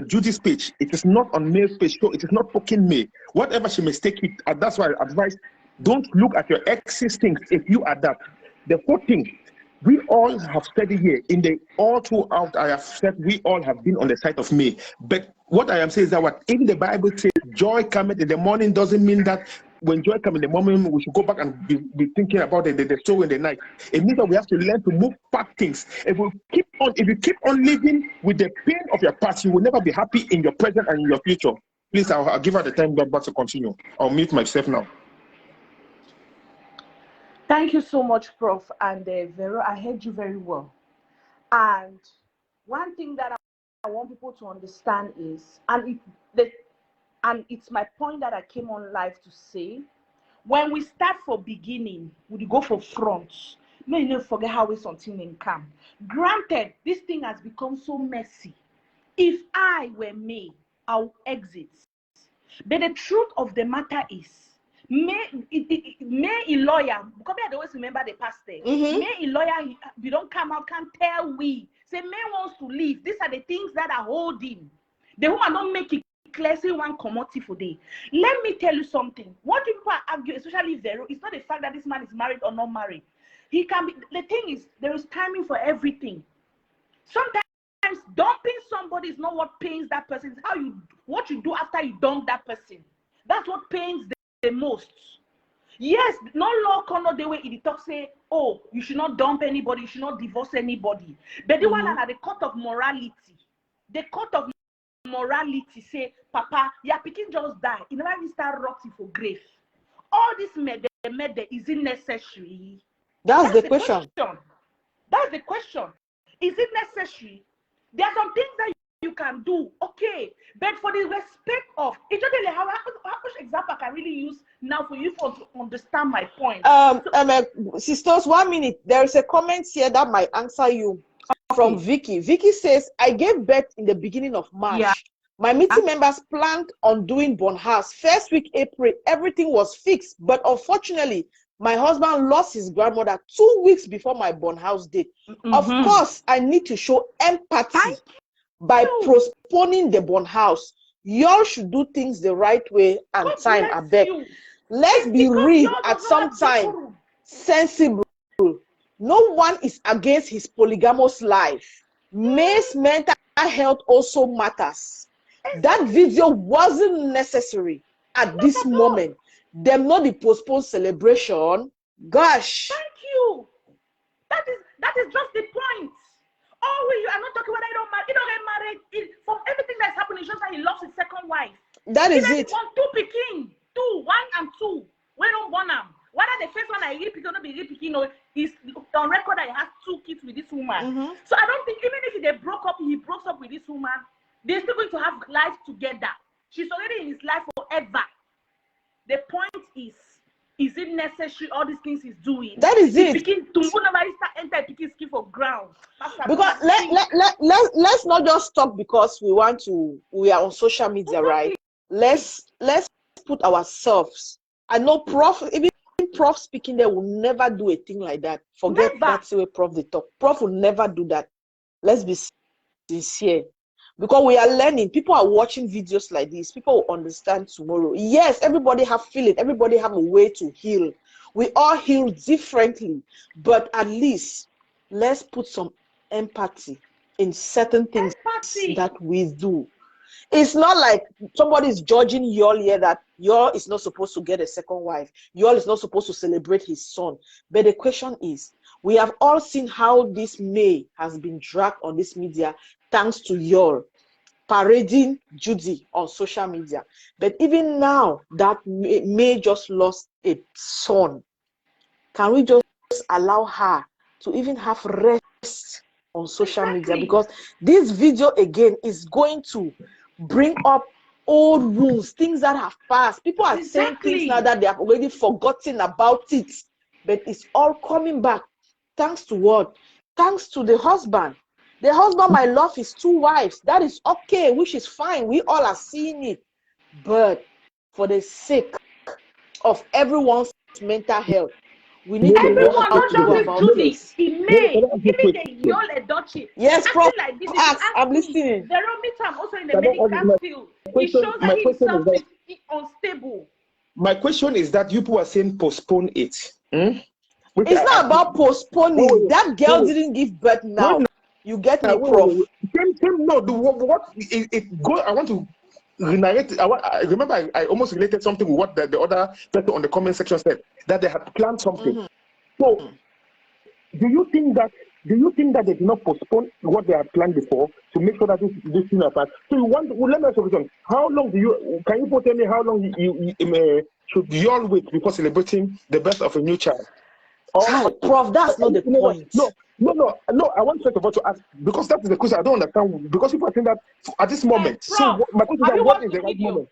S3: Judy's page. It is not on May's page. So it is not poking May. Whatever she mistake it, and that's why I advise, don't look at your ex's things if you are that. The fourth thing, we all have said it here all throughout. I have said we all have been on the side of May. But what I am saying is that even the Bible says joy cometh in the morning doesn't mean that when joy comes in the moment, we should go back and be thinking about the story in the night. It means that we have to learn to move past things. If you keep on living with the pain of your past, you will never be happy in your present and in your future. Please, I'll give her the time back to continue. I'll mute myself now.
S6: Thank you so much, Prof. And Vero, I heard you very well. And one thing that I want people to understand is, and it's my point that I came on live to say, when we start for beginning, we go for front. May you not forget how we something in come. Granted, this thing has become so messy. If I were me, I'll exit. But the truth of the matter is, may a lawyer, because I always remember the past day, may a lawyer, we don't come out, can't tell we. Say, May wants to leave. These are the things that are holding. The woman don't make it clear, say one commodity for day. Let me tell you something. What people argue, especially Vero, it's not the fact that this man is married or not married. He can be, the thing is, there is timing for everything. Sometimes dumping somebody is not what pains that person. It's what you do after you dump that person. That's what pains the most. Yes, no law cannot the way it talk say, oh, you should not dump anybody, you should not divorce anybody. But the one at the court of morality, the court of morality say, Papa, your pikin just die. You never even start rotting for grave. All this murder is it necessary?
S4: That's the question.
S6: That's the question. Is it necessary? There are some things that you can do, okay, but for the respect of, it's just how much example I can really use now for you to understand my point.
S4: Sisters, 1 minute. There is a comment here that might answer you from Vicky. Vicky says, I gave birth in the beginning of March. Yeah. My meeting members planned on doing born house. First week April, everything was fixed, but unfortunately, my husband lost his grandmother 2 weeks before my born house date. Of course, I need to show empathy by postponing the born house. Y'all should do things the right way and time, I beg. Let's be real at some time, sensible. No one is against his polygamous life. May's mental health also matters. That video wasn't necessary at this moment. Them not the postponed celebration. Gosh.
S6: Thank you. That is just the point. Oh, you are not talking about he don't get married. From everything that's happening, just that he loves his second wife.
S4: That is it.
S6: Two picking, 2, 1 and 2. We don't born them. Whether the first one I read picking, not be read picking, or he's on record that he has 2 kids with this woman. So I don't think even if they broke up, he broke up with this woman, they're still going to have life together. She's already in his life forever. The point is it necessary? All these things he's doing.
S4: That is it.
S6: For ground.
S4: Because let's not just talk because we are on social media, right? Let's put ourselves. I know even Prof speaking there will never do a thing like that. Forget that's the way Prof they talk. Prof will never do that. Let's be sincere. Because we are learning. People are watching videos like this. People will understand tomorrow. Yes, everybody have feeling. Everybody have a way to heal. We all heal differently. But at least, let's put some empathy in certain things that we do. It's not like somebody is judging y'all here that y'all is not supposed to get a second wife. Y'all is not supposed to celebrate his son. But the question is, we have all seen how this May has been dragged on this media thanks to y'all parading Judy on social media. But even now that May just lost a son, can we just allow her to even have rest on social media? Because this video again is going to bring up old wounds, things that have passed. People are saying things now that they have already forgotten about it, but it's all coming back. Thanks to what? Thanks to the husband. The husband might love his 2 wives. That is okay, which is fine. We all are seeing it. But for the sake of everyone's mental health, we need to know how to go about this.
S6: He may, even the Yul Edochie.
S4: Yes, Prof.
S6: Like this,
S4: I'm listening.
S6: They don't meet him also in the medical field. It shows that himself is unstable.
S3: My question is that you people are saying postpone it.
S4: It's not about postponing. That girl didn't give birth now. You get me, Prof.
S3: No, what it go? I want to narrate. I remember I almost related something with what the other person on the comment section said, that they had planned something. So, do you think that they did not postpone what they had planned before to make sure that this thing happens? So let me ask you a question. How long can you tell me how long should you all wait before celebrating the birth of a new child?
S4: Prof, that's not the point.
S3: No. I want first of all to ask, because that is the question I don't understand. Because people think that at this moment.
S6: Prof,
S3: my question is, what is the right moment?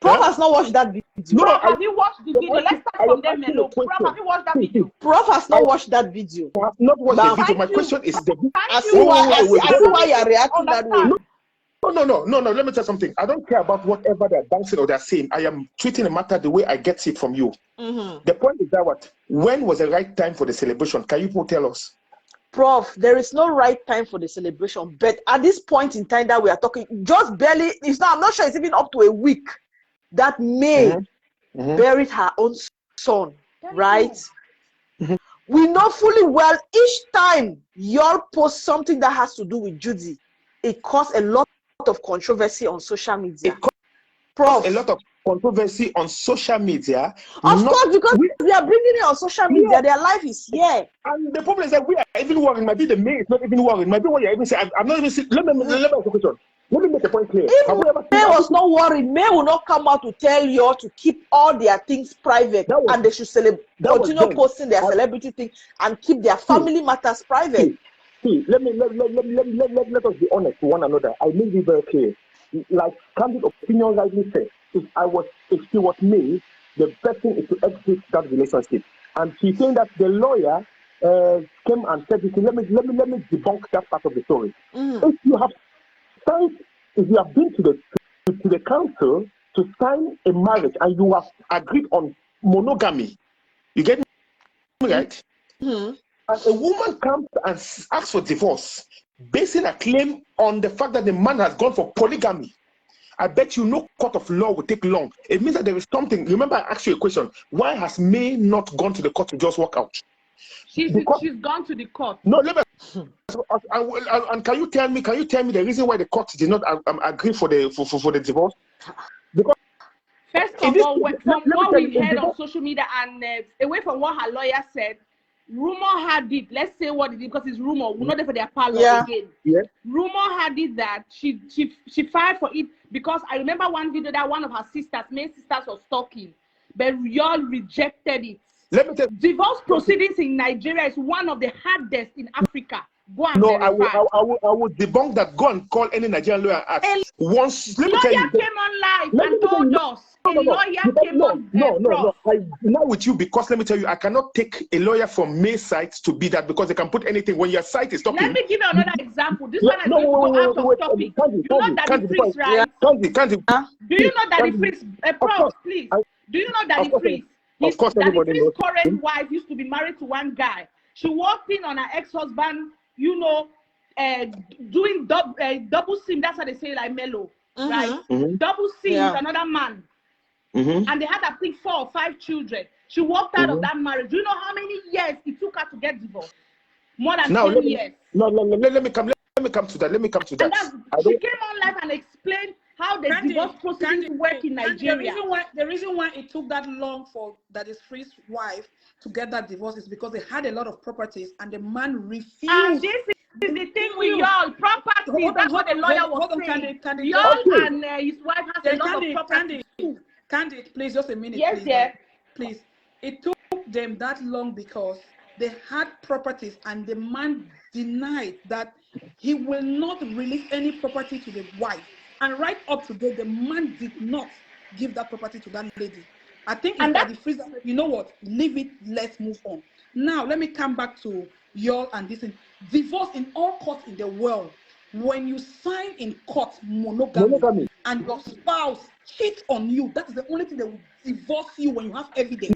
S4: Prof has not watched that video.
S6: Prof, have you watched the video? Let's start from them, Melo. Prof, have you watched that video?
S4: Prof has not watched that video.
S3: I have not watched the video. My question is
S4: I see why you are reacting that way.
S3: No. Let me tell you something. I don't care about whatever they're dancing or they're saying. I am treating the matter the way I get it from you. The point is that when was the right time for the celebration? Can you tell us?
S4: Prof, there is no right time for the celebration. But at this point in time that we are talking, just barely, I'm not sure it's even up to a week that May buried her own son, right? We know fully well each time y'all post something that has to do with Judy, it caused a lot of controversy on social media.
S3: Prof, a lot of controversy on social media.
S4: Of course, because they are bringing it on social media. Their life is here.
S3: And the problem is that we are even worried. Maybe the May is not even worried. Maybe what you're even saying, I'm not even saying. Let me ask a question. Let me make a point clear.
S4: If May was not worried, May will not come out to tell you all to keep all their things private and they should continue posting their celebrity thing and keep their family matters private.
S3: See, let us be honest to one another. I make it very clear. Like Candid Opinion rightly said, if she was me, the best thing is to exit that relationship. And she's saying that the lawyer came and said, let me debunk that part of the story. If you have been to the council to sign a marriage and you have agreed on monogamy, you get me right? And a woman comes and asks for divorce, basing a claim on the fact that the man has gone for polygamy. I bet you no court of law will take long. It means that there is something. Remember, I asked you a question. Why has May not gone to the court to just walk out?
S6: She's gone to the court.
S3: No, let me. And can you tell me the reason why the court did not agree for the divorce? Because
S6: first of all, from what we've heard on social media and away from what her lawyer said, rumor had it. Let's say what it is because it's rumor. We're not there for their parlor again. Yeah. Rumor had it that she filed for it because I remember one video that one of her sisters, May's sisters, was talking, but y'all rejected it.
S3: Let me tell you,
S6: divorce proceedings in Nigeria is one of the hardest in Africa. Go and
S3: I will debunk that. Go and call any Nigerian lawyer. Once, let me tell you.
S6: Lawyer came on live and told us.
S3: No. I'm not with you because let me tell you, I cannot take a lawyer from May side to be that because they can put anything when your site is talking.
S6: Let me give you another example. This one is going to go out of topic. You know that the priest, right? Do you know that the priest, Prof, please? Do you know that the priest? His current wife used to be married to one guy. She walked in on her ex-husband, doing double sim. That's how they say, like Melo, right? Double sim with another man. And they had, I think, 4 or 5 children. She walked out of that marriage. Do you know how many years it took her to get divorced? More than 10 years.
S3: No, let me come to that.
S6: And she came on live and explained how the divorce proceedings work in Nigeria.
S5: The reason why it took that long for that is Free's wife to get that divorce is because they had a lot of properties and the man refused. And
S6: this is the thing with y'all. Properties, that's what the lawyer was saying. Y'all and his wife has a lot of properties.
S5: Candid, please, just a minute.
S6: Yes,
S5: please. Please. It took them that long because they had properties and the man denied that he will not release any property to the wife. And right up to date, the man did not give that property to that lady. I think it's that the freezer, you know what, leave it, let's move on. Now, let me come back to y'all and this thing. Divorce in all courts in the world, when you sign in court monogamy and your spouse cheats on you, that is the only thing that will divorce you when you have evidence.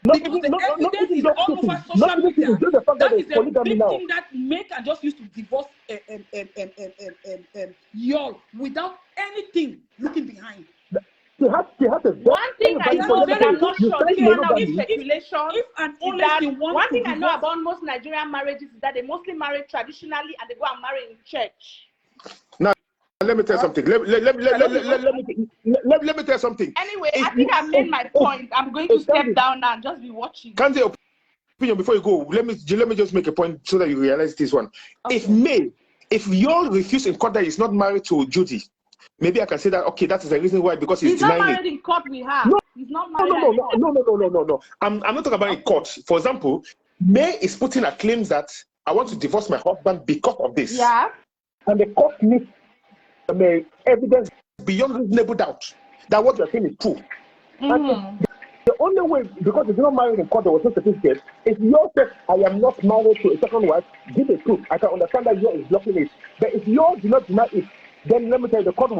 S5: Because the evidence is all over social media. That is the big thing that make and just used to divorce y'all without anything looking behind.
S6: One thing I know, but I'm not sure. This is not speculation. One thing I know about most Nigerian marriages is that they mostly marry traditionally and they go and marry in church.
S3: Now, let me tell you something. Let me tell you something.
S6: Anyway, I think I've made my point. I'm going to step down now and just be watching.
S3: Can't you opinion before you go? Let me just make a point so that you realize this one.
S6: Okay.
S3: If y'all refuse in court that he's not married to Judy, maybe I can say that okay, that is the reason why, because
S6: He's not
S3: denying
S6: married in court with her.
S3: No,
S6: He's not married
S3: no. I'm not talking about in court. For example, May is putting a claim that I want to divorce my husband because of this.
S6: Yeah.
S3: And the court needs evidence beyond reasonable doubt that what you're saying is true. And the only way, because if you're not married in court, there was no certificate. If you say, I am not married to a second wife, give a proof. I can understand that yours is blocking it. But if yours do not deny it, then let me tell you, the court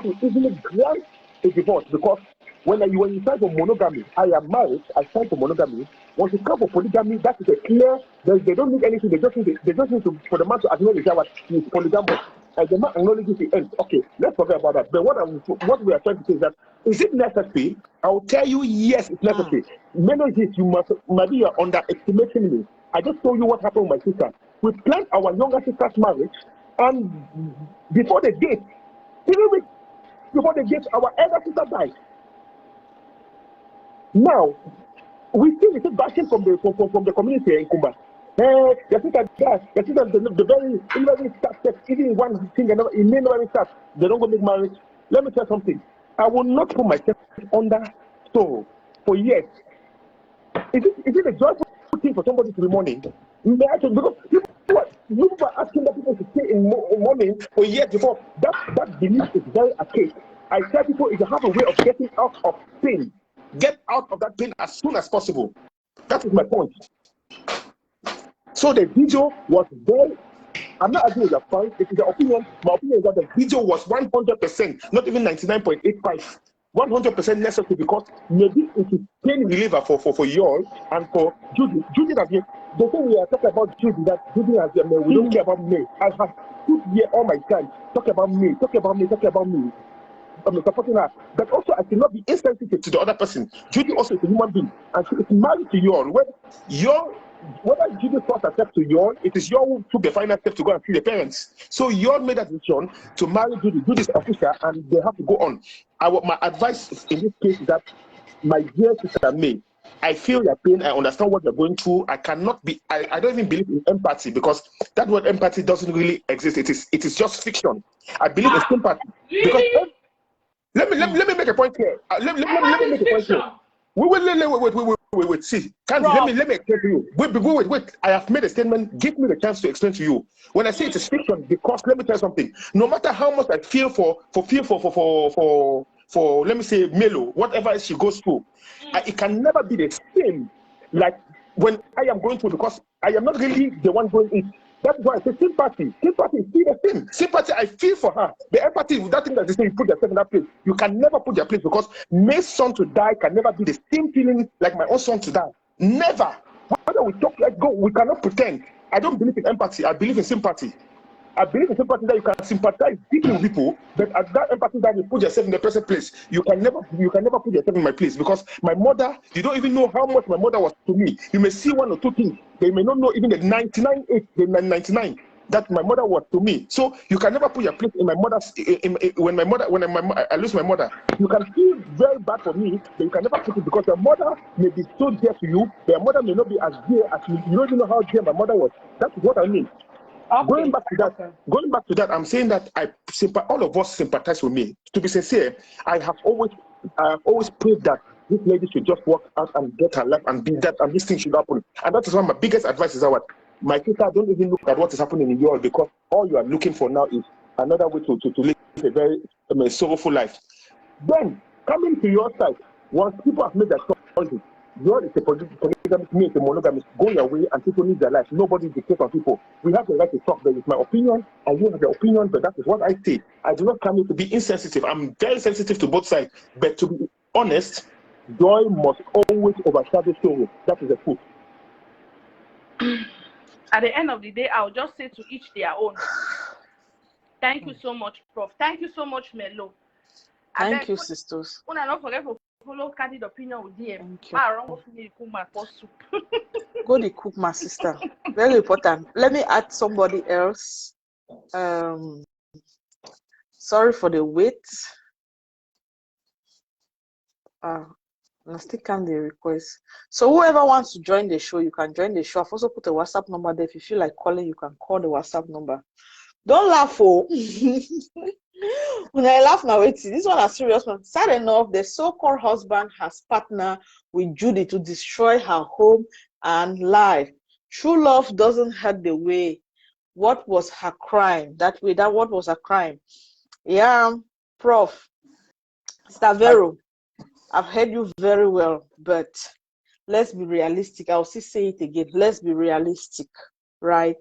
S3: will easily grant a divorce, because when you sign for monogamy, I am married, I sign for monogamy. Once you come for polygamy, that is a clear, they don't need anything, they just need to, for the man to acknowledge that he is polygamous. And the man acknowledges the end. Okay, let's forget about that. But what we are trying to say is that, is it necessary? I will tell you, yes, it's necessary. Many of this, maybe you are underestimating me. I just told you what happened with my sister. We planned our younger sister's marriage, and before the date, 3 weeks before the date, our elder sister died. Now, we still receive bashing from the community in Kumba. Your sister died. Your sister, the very start, even one thing, it may never start. They don't go make marriage. Let me tell you something. I will not put myself under sorrow for years. Is it a joyful thing for somebody to be mourning? Because people are asking that people to stay in mourning for years before. That belief is very archaic. I tell people, if you have a way of getting out of pain, get out of that pain as soon as possible. That is my point. So the video was very, I'm not arguing with your point, it is your opinion. My opinion is that the video was 100%, not even 99.85, 100% necessary, because maybe it is pain reliever for you all and for Judy. Judy, that the thing we are talking about Judy, that Judy has, we don't care about me. I have stood here all my time, talk about me. I'm supporting her, but also I cannot be insensitive to the other person. Judy also is a human being, and she is married to you all. Whether Judy first accept to you all, it is you all who took the final step to go and see the parents. So you all made that decision to marry Judy. Judy is official, and they have to go on. My advice in this case is that, my dear sister May, I feel your pain. I understand what you're going through. I cannot be. I don't even believe in empathy, because that word empathy doesn't really exist. It is just fiction. I believe in sympathy. Because let me make a point here. Let me make a point here. Wait. See, Candy, let me explain to you. Wait. I have made a statement. Give me the chance to explain to you. When I say it is fiction, because let me tell you something. No matter how much I feel for let me say Melo, whatever she goes through, it can never be the same like when I am going through, because I am not really the one going it. That's why I say sympathy. Sympathy is still the same. Sympathy, I feel for her. The empathy, that thing that they say, you put yourself in that place. You can never put your place, because May's son to die can never be the same feeling like my own son to die. Never. Whether we talk, let's go. We cannot pretend. I don't believe in empathy. I believe in sympathy. I believe in sympathy that you can sympathize deeply with people, but at that empathy that you put yourself in the present place, you can never put yourself in my place, because my mother, you don't even know how much my mother was to me. You may see one or two things, they may not know even the 99 that my mother was to me. So you can never put your place in my mother's. When I lose my mother, you can feel very bad for me, but you can never put it, because your mother may be so dear to you, but your mother may not be as dear as you. You don't even know how dear my mother was. That's what I mean. Okay. Going back to that, I'm saying that all of us sympathize with me. To be sincere, I have always prayed that this lady should just work out and get her life and be that, and this thing should happen. And that is one of my biggest advice is that my sister, don't even look at what is happening in the world, because all you are looking for now is another way to live a very sorrowful life. Then coming to your side, once people have made their choices, yours is a polygamist, me is a monogamist. Go your way and people live their life. Nobody dictates on people. We have the right to talk. There is my opinion, and you have your opinion, but that is what I say. I do not come here to be insensitive. I'm very sensitive to both sides. But to be honest, joy must always overshadow sorrow. That is the truth.
S6: At the end of the day, I'll just say to each their own. Thank you so much, Prof. Thank you so much, Melo.
S4: Thank you, sisters.
S6: When I don't forget to follow candid opinion with DM.
S4: Go to cook, my sister. Very important. Let me add somebody else. Sorry for the wait. I still can't the request. So whoever wants to join the show, you can join the show. I've also put a WhatsApp number there. If you feel like calling, you can call the WhatsApp number. Don't laugh, oh. When I laugh now, wait, this one a serious one. Sad enough, the so-called husband has partnered with Judy to destroy her home and life. True love doesn't hurt the way. What was her crime? What was her crime? Yeah, Prof. Stavero, I've heard you very well, but let's be realistic. I'll still say it again. Let's be realistic, right?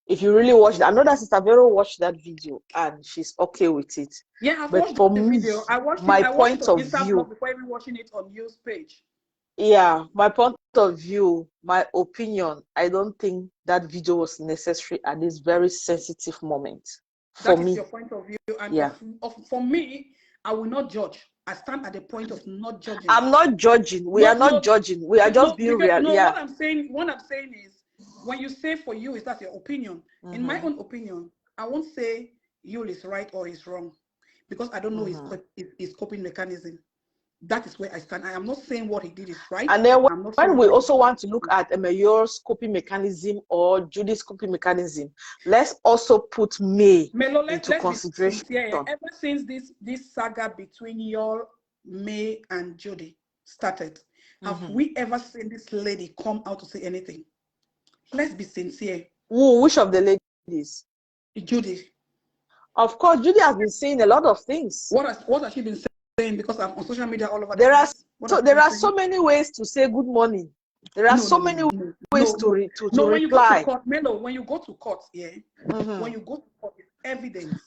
S4: If you really watch that, I know that Sister Vero watched that video and she's okay with it.
S5: Yeah, I've
S4: but
S5: watched
S4: for
S5: the
S4: me,
S5: video. I watched
S4: my
S5: it. I
S4: point
S5: watched it on
S4: of
S5: Instagram
S4: view,
S5: before even watching it on Yul's page.
S4: yeah, my point of view, my opinion, I don't think that video was necessary at this very sensitive moment. For
S5: That is
S4: me,
S5: your point of view. And
S4: yeah.
S5: for me, I will not judge. I stand at the point of not judging.
S4: I'm not judging. We are not judging. We are just being real.
S5: No,
S4: yeah.
S5: what I'm saying is, when you say for you, is that your opinion? In my own opinion, I won't say Yul is right or is wrong, because I don't know his coping mechanism. That is where I stand. I am not saying what he did is right.
S4: And then when we also want to look at Yul's coping mechanism or Judy's coping mechanism, let's also put May into consideration.
S5: Ever since this saga between Yul, May, and Judy started, have we ever seen this lady come out to say anything? Let's be sincere.
S4: Ooh, which of the ladies?
S5: Judy.
S4: Of course, Judy has been saying a lot of things.
S5: What has she been saying? Because I'm on social media all over.
S4: There are so many ways to say good morning. There are so many ways to reply.
S5: When you go to court, when you go to court, it's evidence.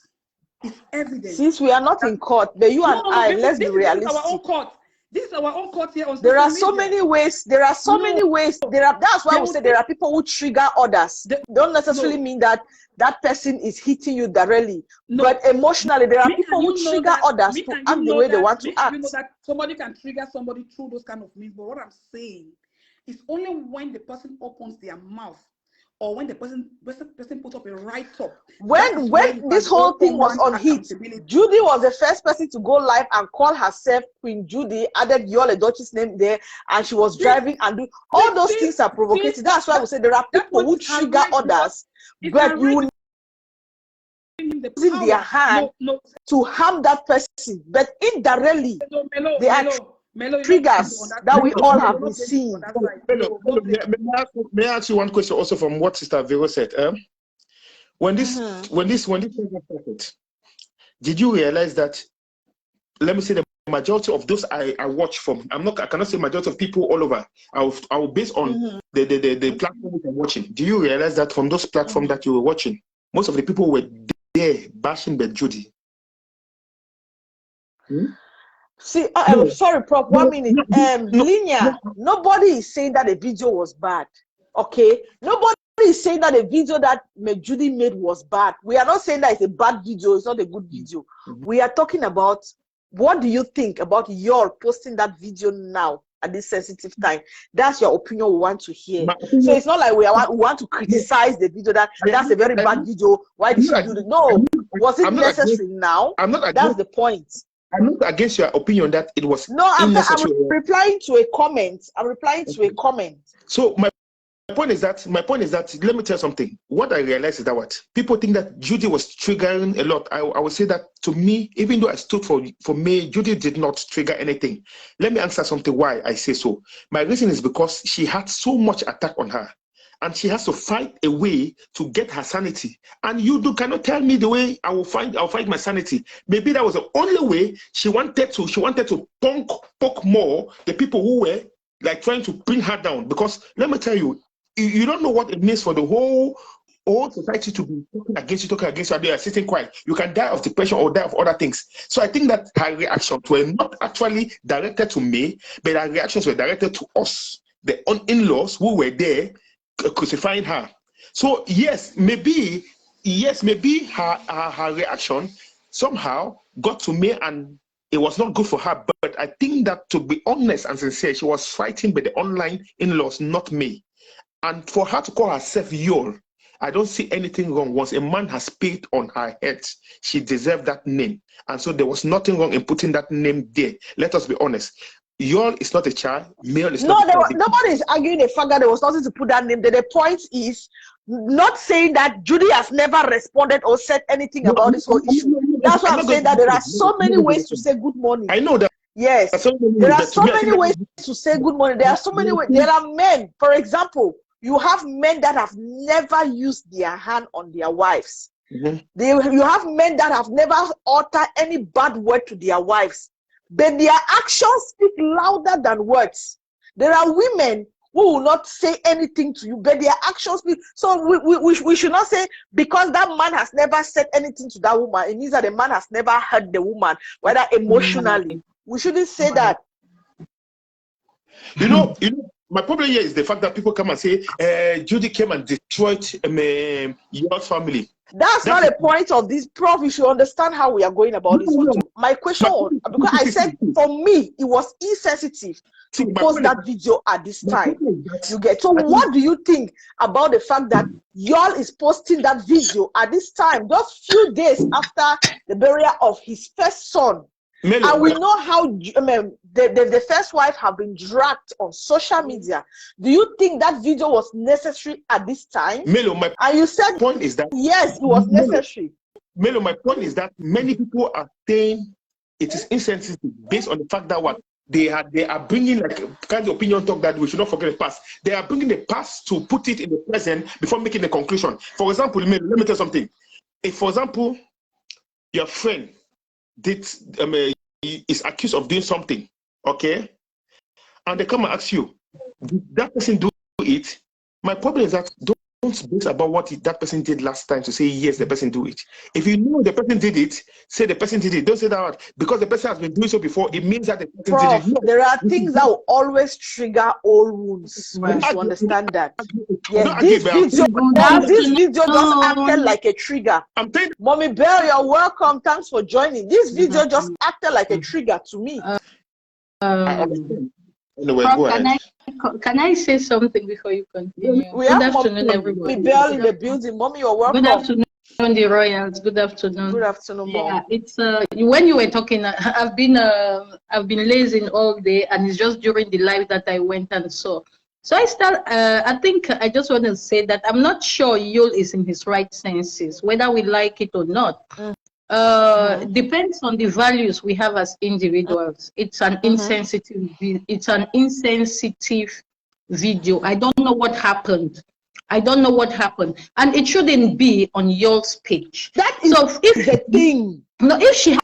S5: It's evidence.
S4: Since we are not in court, but you and I, let's be realistic.
S5: This is our own court. This is our own court here on social
S4: There are
S5: media.
S4: so many ways. There are so many ways. That's why we say there are people who trigger others. Don't necessarily mean that that person is hitting you directly, but emotionally there are people who trigger others to act the way they want to act.
S5: You know that somebody can trigger somebody through those kind of means, but what I'm saying is only when the person opens their mouth, or when the person puts up a write-up.
S4: When this whole thing was on heat, Judy was the first person to go live and call herself Queen Judy, added Yul Edochie's name there, and she was driving and doing all those things are provocative. That's why we say there are people who trigger others, but you will using their hand to harm that person, but indirectly they are triggers that we all have been seeing.
S3: May I ask you one question also from what Sister Vero said? When this started, did you realize that, let me say, the majority of those I watch from, I cannot say majority of people all over, I will base on the platform I'm watching. Do you realize that from those platforms that you were watching, most of the people were there bashing the Judy?
S4: See, sorry, Prof. 1 minute. Linear. Nobody is saying that the video was bad. Okay, nobody is saying that the video that Judy made was bad. We are not saying that it's a bad video. It's not a good video. We are talking about, what do you think about your posting that video now at this sensitive time? That's your opinion we want to hear. So it's not like we want to criticize the video that's a very bad video. Why did she do it? No, was it necessary now? That's the point.
S3: I'm not against your opinion that it was
S4: I'm
S3: unnecessary.
S4: replying to a comment. So
S3: my point is that, let me tell you something. What I realized is that what people think that Judy was triggering a lot. I would say that to me, even though I stood for me, Judy did not trigger anything. Let me answer something why I say so. My reason is because she had so much attack on her, and she has to fight a way to get her sanity. And you cannot tell me the way I'll fight my sanity. Maybe that was the only way she wanted to poke more the people who were like trying to bring her down. Because let me tell you, you don't know what it means for the whole society to be talking against you, and they are sitting quiet. You can die of depression or die of other things. So I think that her reactions were not actually directed to me, but her reactions were directed to us, the in-laws who were there crucifying her. So yes, maybe her reaction somehow got to me, and it was not good for her. But I think that, to be honest and sincere, she was fighting with the online in-laws, not me. And for her to call herself Yul I don't see anything wrong. Once a man has spit on her head, she deserved that name. And so there was nothing wrong in putting that name there. Let us be honest. Yul is not a child. Male is not a child.
S4: Nobody is arguing the fact that there was nothing to put that name there. The point is not saying that Judy has never responded or said anything about this whole issue. That's why I'm saying that there are so many ways to say good morning.
S3: I know that.
S4: Yes, there are so many ways to say good morning. There are so many ways. There are men, for example, you have men that have never used their hand on their wives. You have men that have never uttered any bad word to their wives, but their actions speak louder than words. There are women who will not say anything to you, but their actions speak. So we should not say because that man has never said anything to that woman, it means that the man has never hurt the woman, whether emotionally. We shouldn't say that.
S3: You know, my problem here is the fact that people come and say, Judy came and destroyed your family.
S4: That's not a point of this, Prof. You should understand how we are going about this. My question was, because I said for me, it was insensitive to post that video at this time. You get. So what do you think about the fact that Yul is posting that video at this time, just few days after the burial of his first son? And we know how the first wife have been dragged on social media. Do you think that video was necessary at this time? And you said
S3: point is that
S4: yes, it was necessary.
S3: Melo, my point is that many people are saying it is insensitive based on the fact that what they are bringing like kind of opinion talk that we should not forget the past. They are bringing the past to put it in the present before making the conclusion. For example, Melo, let me tell you something. If, for example, your friend is accused of doing something, okay, and they come and ask you, did that person do it? My problem is that don't base about what that person did last time to say yes, the person do it. If you know the person did it, say the person did it. Don't say that because the person has been doing so before, it means that the person did it. No.
S4: There are things that will always trigger old wounds. You should understand that. Yes, this video just acted like a trigger. Mommy Bell, you're welcome. Thanks for joining. This video just acted like a trigger to me.
S3: Anyway,
S7: can I say something before you continue?
S4: Good afternoon, everybody. Mommy Bell in the building. Mommy, you're welcome.
S7: Good afternoon, the Royals. Good afternoon.
S4: Good afternoon, Mom.
S7: Yeah, it's when you were talking, I've been lazing all day, and it's just during the live that I went and saw. So I think I just want to say that I'm not sure Yul is in his right senses, whether we like it or not. Depends on the values we have as individuals. It's an insensitive video. I don't know what happened. And it shouldn't be on Yul's page.
S4: That is so if the thing.
S7: No, if she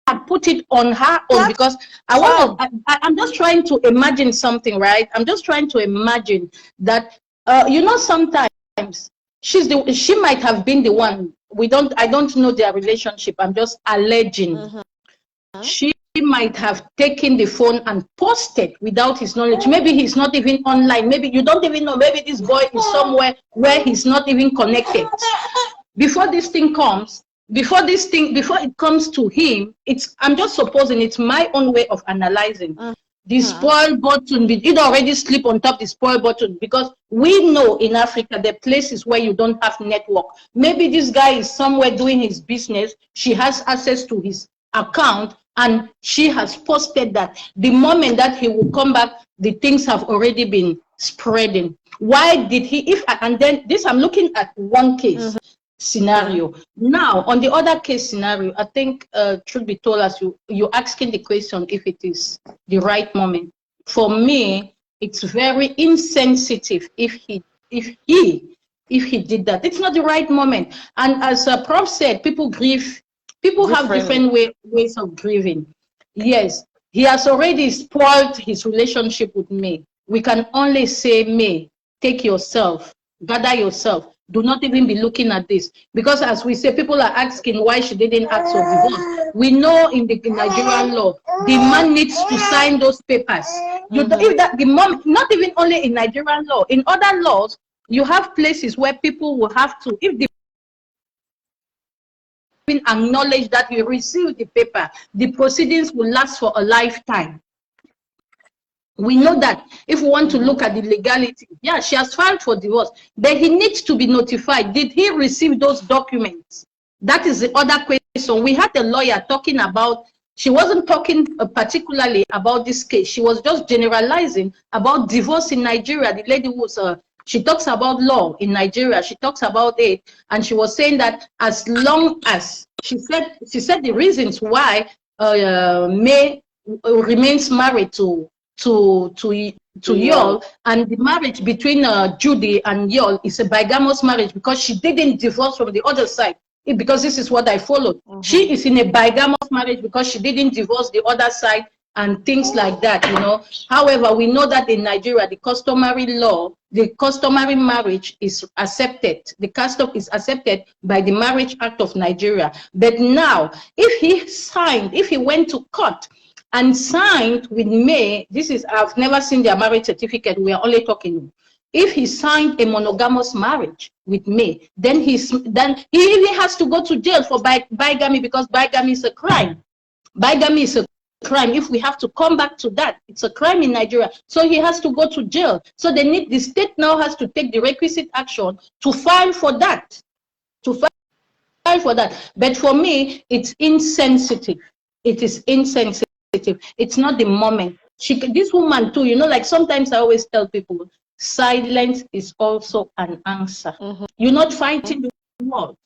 S7: had put it on her own, because I'm just trying to imagine something, right? I'm just trying to imagine that sometimes she might have been the one. I don't know their relationship. I'm just alleging. She might have taken the phone and posted without his knowledge. Maybe he's not even online. Maybe you don't even know. Maybe this boy is somewhere where he's not even connected. Before it comes to him, I'm just supposing it's my own way of analyzing. The spoil button, it already sleep on top the spoil button, because we know in Africa there are places where you don't have network. Maybe this guy is somewhere doing his business, she has access to his account, and she has posted that. The moment that he will come back, the things have already been spreading. Why did he, and then this, I'm looking at one case scenario. Now, on the other case scenario, I think truth be told, as you're asking the question if it is the right moment. For me, it's very insensitive if he did that. It's not the right moment. And as Prof said, people grieve. People have different ways of grieving. Yes, he has already spoiled his relationship with me. We can only say, May, take yourself, gather yourself. Do not even be looking at this, because as we say, people are asking why she didn't ask for divorce. We know in the Nigerian law, the man needs to sign those papers. If that the mom, not even only in Nigerian law, in other laws, you have places where people will have to, if the acknowledge that you received the paper, the proceedings will last for a lifetime. We know that. If we want to look at the legality, yeah, she has filed for divorce, but he needs to be notified. Did he receive those documents? That is the other question. We had a lawyer talking about, she wasn't talking particularly about this case. She was just generalizing about divorce in Nigeria. The lady was, she talks about law in Nigeria. She talks about it. And she was saying that as long as, she said the reasons why May remains married to Yul, and the marriage between Judy and Yul is a bigamous marriage because she didn't divorce from the other side. Because this is what I followed. She is in a bigamous marriage because she didn't divorce the other side and things like that, you know. However, we know that in Nigeria, the customary law, the customary marriage is accepted. The custom is accepted by the Marriage Act of Nigeria. But now, if he signed, if he went to court and signed with May, this is, I've never seen their marriage certificate, we are only talking. If he signed a monogamous marriage with May, then he even has to go to jail for bigamy, because bigamy is a crime. Bigamy is a crime. If we have to come back to that, it's a crime in Nigeria. So he has to go to jail. So the state now has to take the requisite action to file for that. But for me, it's insensitive. It is insensitive. It's not the moment. This woman too, you know, like sometimes I always tell people, silence is also an answer. You're not fighting the world.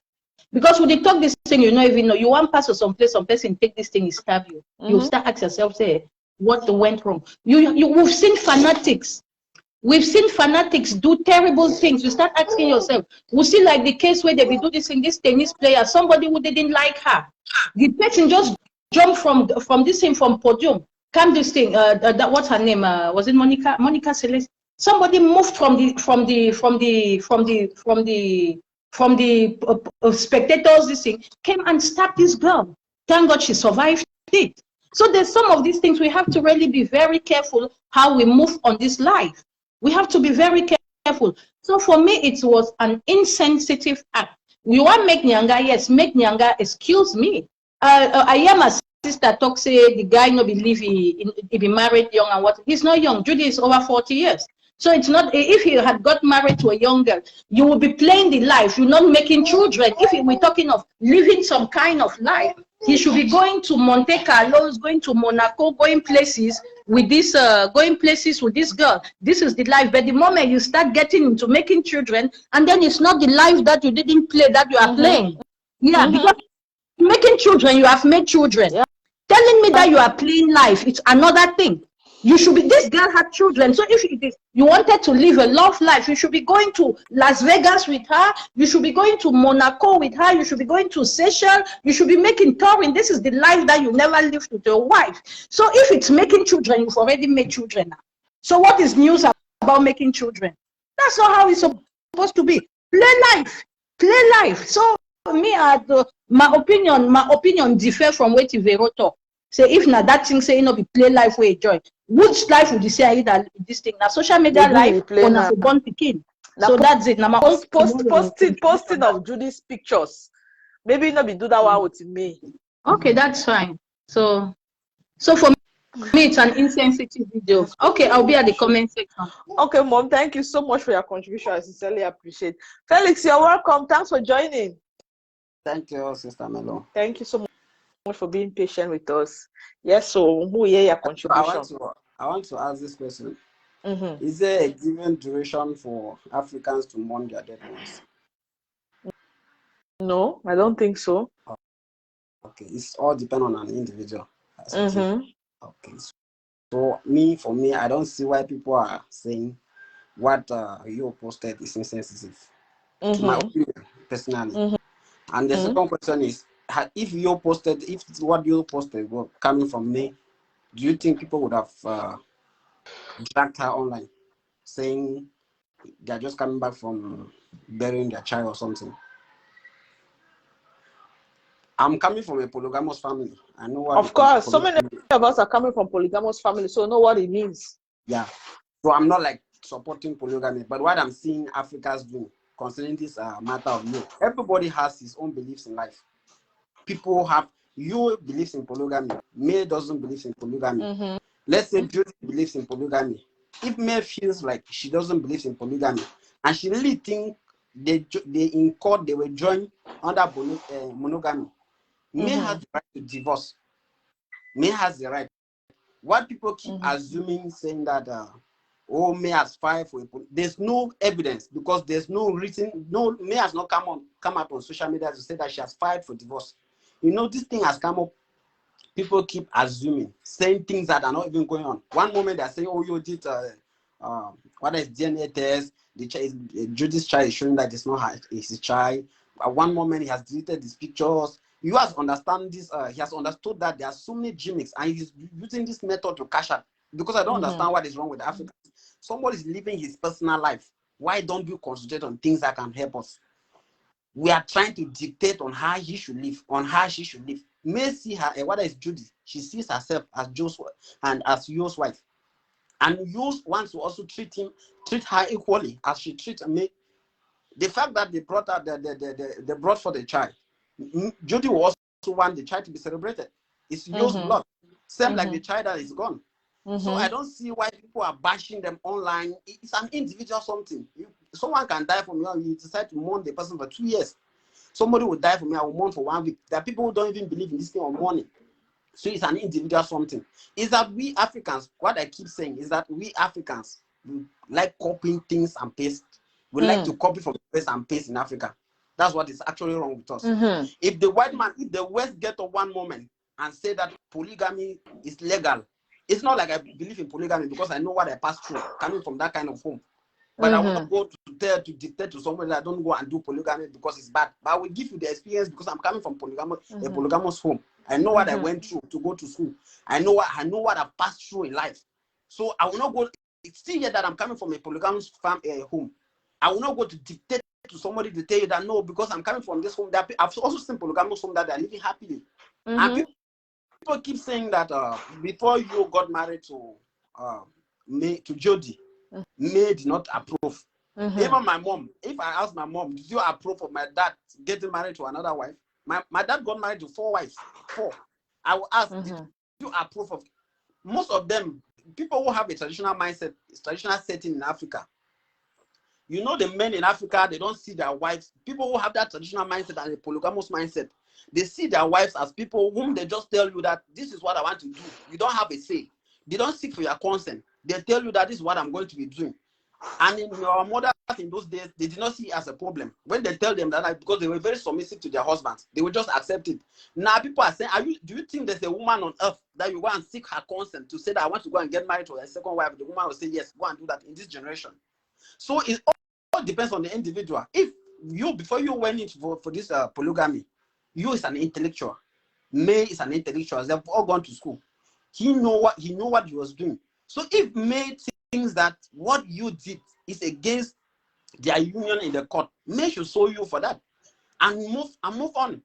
S7: Because when they talk this thing, you know, even know you want pass or some person take this thing, stab you. You start asking yourself, say, what went wrong? We've seen fanatics. We've seen fanatics do terrible things. You start asking yourself. We see like the case where they be do this in this tennis player, somebody who didn't like her. The person just jumped from this thing, from podium. Come this thing, what's her name? Was it Monica Celeste? Somebody moved from the spectators, this thing, came and stabbed this girl. Thank God she survived it. So there's some of these things we have to really be very careful how we move on this life. We have to be very careful. So for me, it was an insensitive act. You want make Nyanga? Yes, make Nyanga. Excuse me. I am a sister talk say the guy no believe he be married young and what. He's not young. Judy is over 40 years. So it's not, if you had got married to a young girl, you will be playing the life. You're not making children. If we're talking of living some kind of life, he should be going to Monte Carlo, going to Monaco, going places with this girl. This is the life. But the moment you start getting into making children, and then it's not the life that you didn't play that you are playing. Yeah, because making children, you have made children. Telling me that you are playing life, it's another thing. You should be, this girl had children. So if it is, you wanted to live a love life, you should be going to Las Vegas with her. You should be going to Monaco with her. You should be going to Seychelles. You should be making touring. This is the life that you never lived with your wife. So if it's making children, you've already made children now. So what is news about making children? That's not how it's supposed to be. Play life. Play life. So me, my opinion differ from what Ivero talk. Say if na that thing say, you know, be play life where you join. Which life would you say that this thing? Now social media life on a born picking. So that's it. Now my
S4: posting of Judy's pictures. Maybe not be do that one with me.
S7: Okay, that's fine. So for me, it's an insensitive video. Okay, I'll be at the comment section.
S4: Okay, Mom, thank you so much for your contribution. I sincerely appreciate. Felix, you're welcome. Thanks for joining.
S8: Thank you, Sister Melo.
S4: Thank you so much for being patient with us. Yes, so who hear your contribution?
S8: I want to ask this question. Is there a given duration for Africans to mourn their dead ones?
S4: No, I don't think so.
S8: Okay, it's all depend on an individual. Okay, so for me, I don't see why people are saying what you posted is insensitive. To my opinion, personally. And the second question is, if what you posted were coming from me, do you think people would have dragged her online, saying they're just coming back from burying their child or something? I'm coming from a polygamous family. I know what.
S4: Of course, so many of us are coming from polygamous family, so know what it means.
S8: Yeah. So I'm not like supporting polygamy, but what I'm seeing Africans do concerning this matter of you, everybody has his own beliefs in life. People have, you believes in polygamy, May doesn't believe in polygamy. Let's say Judy believes in polygamy. If May feels like she doesn't believe in polygamy, and she really think they in court they were joined under monogamy, May has the right to divorce. May has the right. What people keep assuming, saying that oh, May has filed for there's no evidence, because there's no written, May has not come out on social media to say that she has filed for divorce. You know, this thing has come up. People keep assuming, saying things that are not even going on. One moment they're saying, oh, you did what is DNA test? The child, Judy's child is showing that it's not her, it's his child. At one moment he has deleted these pictures. You has understand this. He has understood that there are so many gimmicks, and he's using this method to cash out. Because I don't understand what is wrong with Africa. Somebody is living his personal life. Why don't you concentrate on things that can help us? We are trying to dictate on how he should live, on how she should live. May see her, whether it's Judy, she sees herself as Joe's and as Yo's wife. And Yo wants to also treat her equally as she treats me. The fact that they brought out they brought for the child, Judy will also want the child to be celebrated. It's Yo's blood, same like the child that is gone. So I don't see why people are bashing them online. It's an individual something. Someone can die from you and you decide to mourn the person for 2 years. Somebody will die for me, I will mourn for 1 week. There are people who don't even believe in this thing of mourning. So it's an individual something. Is that we Africans, what I keep saying is that we Africans, we like copying things and paste. We like to copy from paste and paste in Africa. That's what is actually wrong with us. If the white man, if the West get up one moment and say that polygamy is legal, it's not like I believe in polygamy because I know what I passed through coming from that kind of home. But I will not go to dictate to somebody that I don't go and do polygamy because it's bad. But I will give you the experience because I'm coming from a polygamous home. I know what I went through to go to school. I know what I've passed through in life. So I will not go. It's still yet that I'm coming from a polygamous home. I will not go to dictate to somebody to tell you that no, because I'm coming from this home. That I've also seen polygamous home that they're living happily. And people keep saying that before you got married to Jody, May did not approve. Even my mom, if I ask my mom, did you approve of my dad getting married to another wife? My dad got married to 4 wives. 4. I will ask, did you approve of? Most of them, people who have a traditional mindset, traditional setting in Africa. You know, the men in Africa, they don't see their wives. People who have that traditional mindset and a polygamous mindset, they see their wives as people whom they just tell you that this is what I want to do. You don't have a say. They don't seek for your consent. They tell you that this is what I'm going to be doing. And in our mothers in those days, they did not see it as a problem. When they tell them that, because they were very submissive to their husbands, they would just accept it. Now people are saying, do you think there's a woman on earth that you go and seek her consent to say that I want to go and get married to a second wife? The woman will say, yes, go and do that in this generation. So it all depends on the individual. If you, before you went into for this polygamy, you is an intellectual. May is an intellectual. They've all gone to school. He knew what he was doing. So if May thinks that what you did is against their union in the court, May should sue you for that and move on.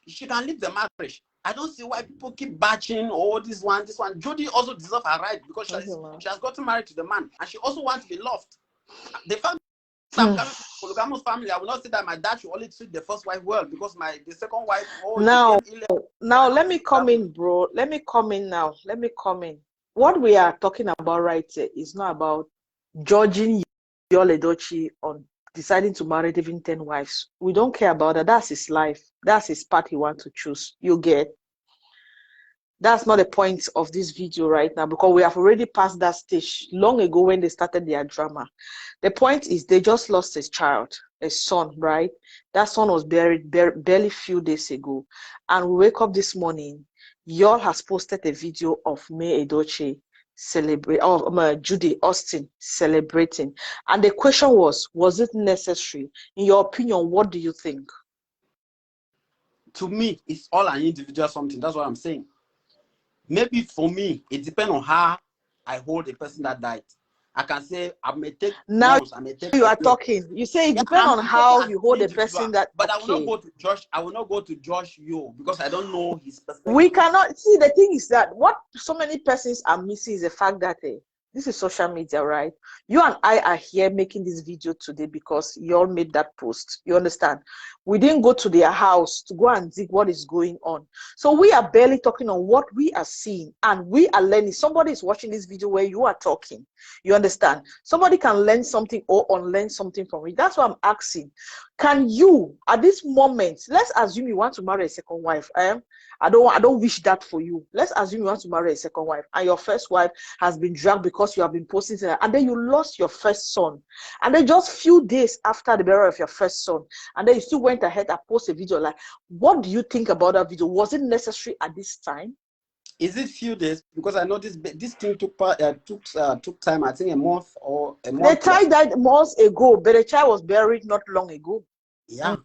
S8: She can leave the marriage. I don't see why people keep batching. Oh, this one. Judy also deserves her right because she has gotten married to the man and she also wants to be loved. The fact that I'm coming from a polygamous family, I will not say that my dad should only treat the first wife well because the second wife.
S4: Now let me come in, bro. Let me come in now. What we are talking about right here is not about judging Yul Edochie on deciding to marry even 10 wives. We don't care about that. That's his life. That's his path he wants to choose. You get? That's not the point of this video right now because we have already passed that stage long ago when they started their drama. The point is they just lost a child, a son, right? That son was buried barely few days ago. And we wake up this morning, Yul has posted a video of May Edochie Judy Austin celebrating. And the question was it necessary? In your opinion, what do you think?
S8: To me, it's all an individual something. That's what I'm saying. Maybe for me, it depends on how I hold a person that died. I can say I may take
S4: now
S8: months, I may take
S4: you are talking. You say it depends on how you hold a person that.
S8: But okay. I will not go to Josh. I will not go to Josh Yo because I don't know his perspective.
S4: We cannot see. The thing is that what so many persons are missing is the fact that This is social media, right? You and I are here making this video today because you all made that post. You understand? We didn't go to their house to go and dig what is going on. So we are barely talking on what we are seeing, and we are learning. Somebody is watching this video where you are talking. You understand? Somebody can learn something or unlearn something from it. That's what I'm asking. Can you, at this moment, let's assume you want to marry a second wife. I don't wish that for you. Let's assume you want to marry a second wife, and your first wife has been dragged because you have been posting, and then you lost your first son, and then just few days after the burial of your first son, and then you still went ahead and post a video. Like, what do you think about that video? Was it necessary at this time?
S8: Is it few days? Because I know this thing took time. I think a month or a month.
S4: The child died months ago, but the child was buried not long ago.
S8: Yeah.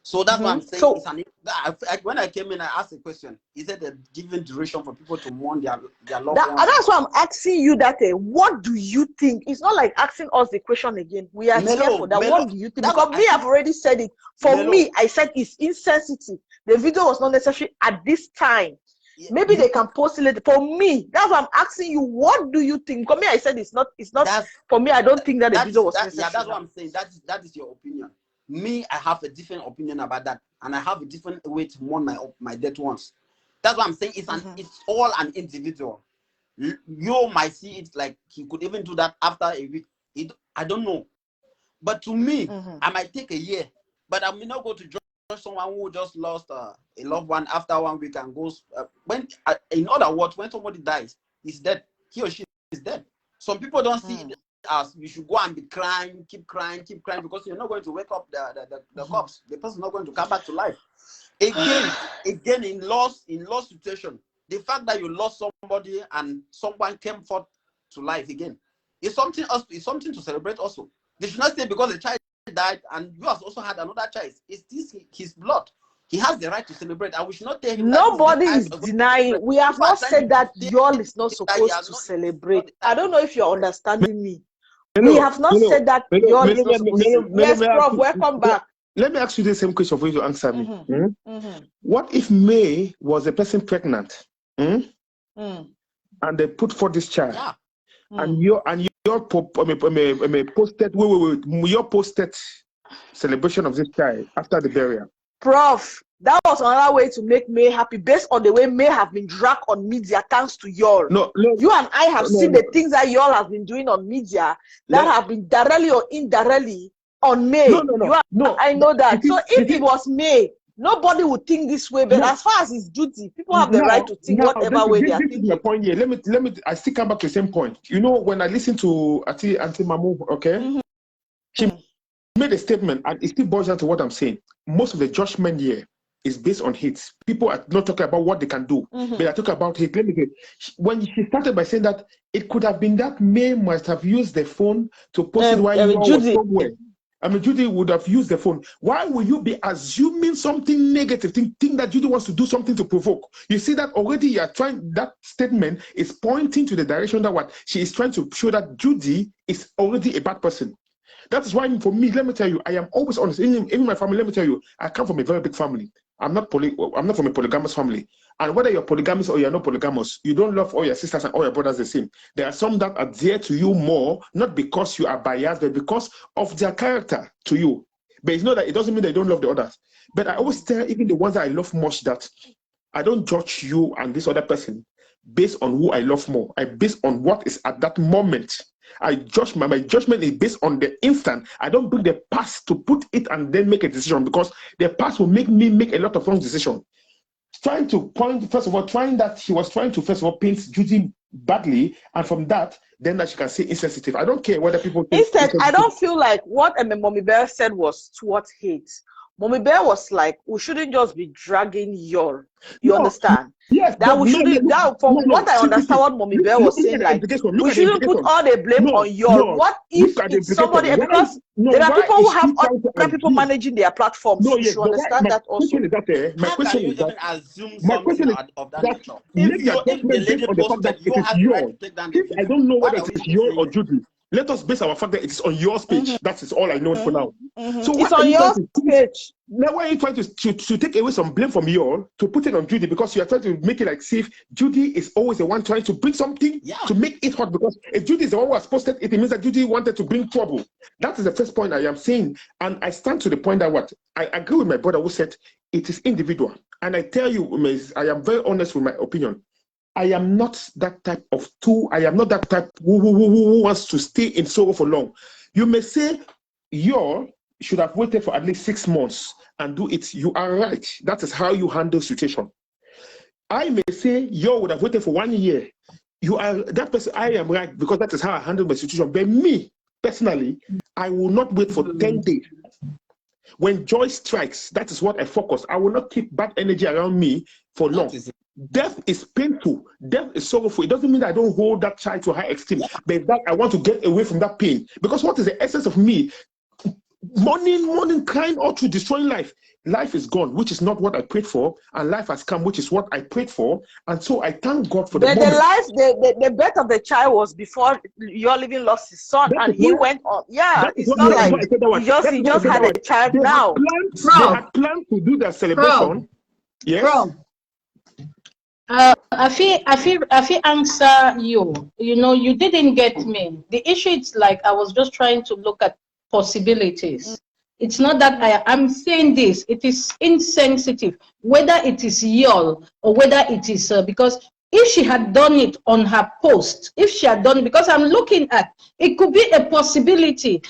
S8: So that's what I'm saying. So, when I came in, I asked a question. Is it a given duration for people to mourn their loved ones?
S4: That's why I'm asking you that. What do you think? It's not like asking us the question again. We are here for that. What do you think? Because me, I've already said it. For me, I said it's insensitive. The video was not necessary at this time. Maybe they can post it later. For me, that's why I'm asking you. What do you think? For me, I said it's not. For me, I don't think that the video was necessary.
S8: Yeah, that's what I'm saying. That is your opinion. Me, I have a different opinion about that, and I have a different way to mourn my dead ones. That's what I'm saying. It's all an individual. You might see it like he could even do that after a week. I don't know, but to me, I might take a year, but I may not go to judge someone who just lost a loved one after 1 week and goes in other words, when somebody dies, he's dead. He or she is dead. Some people don't see it as you should go and be crying, keep crying, because you're not going to wake up the corpse. The person's not going to come back to life. Again, in lost situation, the fact that you lost somebody and someone came forth to life again is something else. It's something to celebrate also. They should not say because the child died and you have also had another child. Is this his blood? He has the right to celebrate, and we should not tell him.
S4: Nobody is denying. We have not said that y'all is not supposed to celebrate. I don't know if you're understanding me. We have not said that y'all is not supposed to. Yes, Prof, welcome back.
S3: Let me ask you the same question for you to answer me. What if May was a person pregnant, and they put for this child, and your posted celebration of this child after the burial?
S4: Prof, that was another way to make May happy based on the way May have been dragged on media thanks to y'all. You and I have seen the things that y'all have been doing on media that have been directly or indirectly on May. I know that. So if it was May, nobody would think this way. But as far as it's duty, people have the right to think whatever way they are thinking.
S3: This is my point here. Let me. I still come back to the same point. You know, when I listen to Auntie Mamu, okay, she made a statement, and it still boils down to what I'm saying. Most of the judgment here is based on hate. People are not talking about what they can do, but they're talking about hate. Let me get. When she started by saying that it could have been that May must have used the phone to post it while you were somewhere. I mean, Judy would have used the phone. Why will you be assuming something negative? Think that Judy wants to do something to provoke. You see that already you are trying, that statement is pointing to the direction that what she is trying to show that Judy is already a bad person. That is why, for me, let me tell you, I am always honest. In my family, let me tell you, I come from a very big family. I'm not from a polygamous family. And whether you're polygamous or you're not polygamous, you don't love all your sisters and all your brothers the same. There are some that are dear to you more, not because you are biased, but because of their character to you. But it's not that it doesn't mean they don't love the others. But I always tell even the ones that I love much that I don't judge you and this other person based on who I love more. I base on what is at that moment. I judge my judgment is based on the instant. I don't bring the past to put it and then make a decision, because the past will make me make a lot of wrong decisions. Trying to point, first of all, she was trying to first of all paint Judy badly, and from that, then that she can say insensitive. I don't care whether people think
S4: instead, I don't feel like what Mommy Bear said was towards hate. Mommy Bear was like, we shouldn't just be dragging y'all. You understand?
S3: Yes.
S4: That we shouldn't. From what I understand, what Mommy Bear was saying, like, we shouldn't put all the blame on y'all. What if it's somebody? Because there are people who have other people managing their platforms. You should understand that also.
S8: My question is that assume something of that nature. If the lady posted, you have the right to take down the video.
S3: I don't know whether it's your or Judy. Let us base our fact that it is on your page. That is all I know for now.
S4: So it's on your page.
S3: Now, why are you trying to take away some blame from Yul to put it on Judy, because you are trying to make it like safe? Judy is always the one trying to bring something to make it hot, because if Judy is the one who has posted it, it means that Judy wanted to bring trouble. That is the first point I am saying. And I stand to the point that what? I agree with my brother who said it is individual. And I tell you, Ms., I am very honest with my opinion. I am not that type of tool. I am not that type who wants to stay in sorrow for long. You may say, Yul should have waited for at least 6 months and do it. You are right. That is how you handle situation. I may say Yul would have waited for 1 year. You are that person. I am right, because that is how I handle my situation. But me, personally, I will not wait for 10 days. When joy strikes, that is what I focus. I will not keep bad energy around me for long. Death is painful. Death is sorrowful. It doesn't mean that I don't hold that child to a high esteem, but that I want to get away from that pain. Because what is the essence of me? Morning, crying all through, destroying life. Life is gone, which is not what I prayed for, and life has come, which is what I prayed for. And so I thank God for the moment.
S4: The birth of the child was before Yul living lost his son, and he went on. Yeah, it's not like he just had a child now.
S3: They had planned to do their celebration. Yes.
S7: I feel answer you. You know, you didn't get me. The issue is like I was just trying to look at possibilities. It's not that I'm saying this. It is insensitive, whether it is Yul or whether it is because if she had done it on her post, if she had done it, because I'm looking at, it could be a possibility.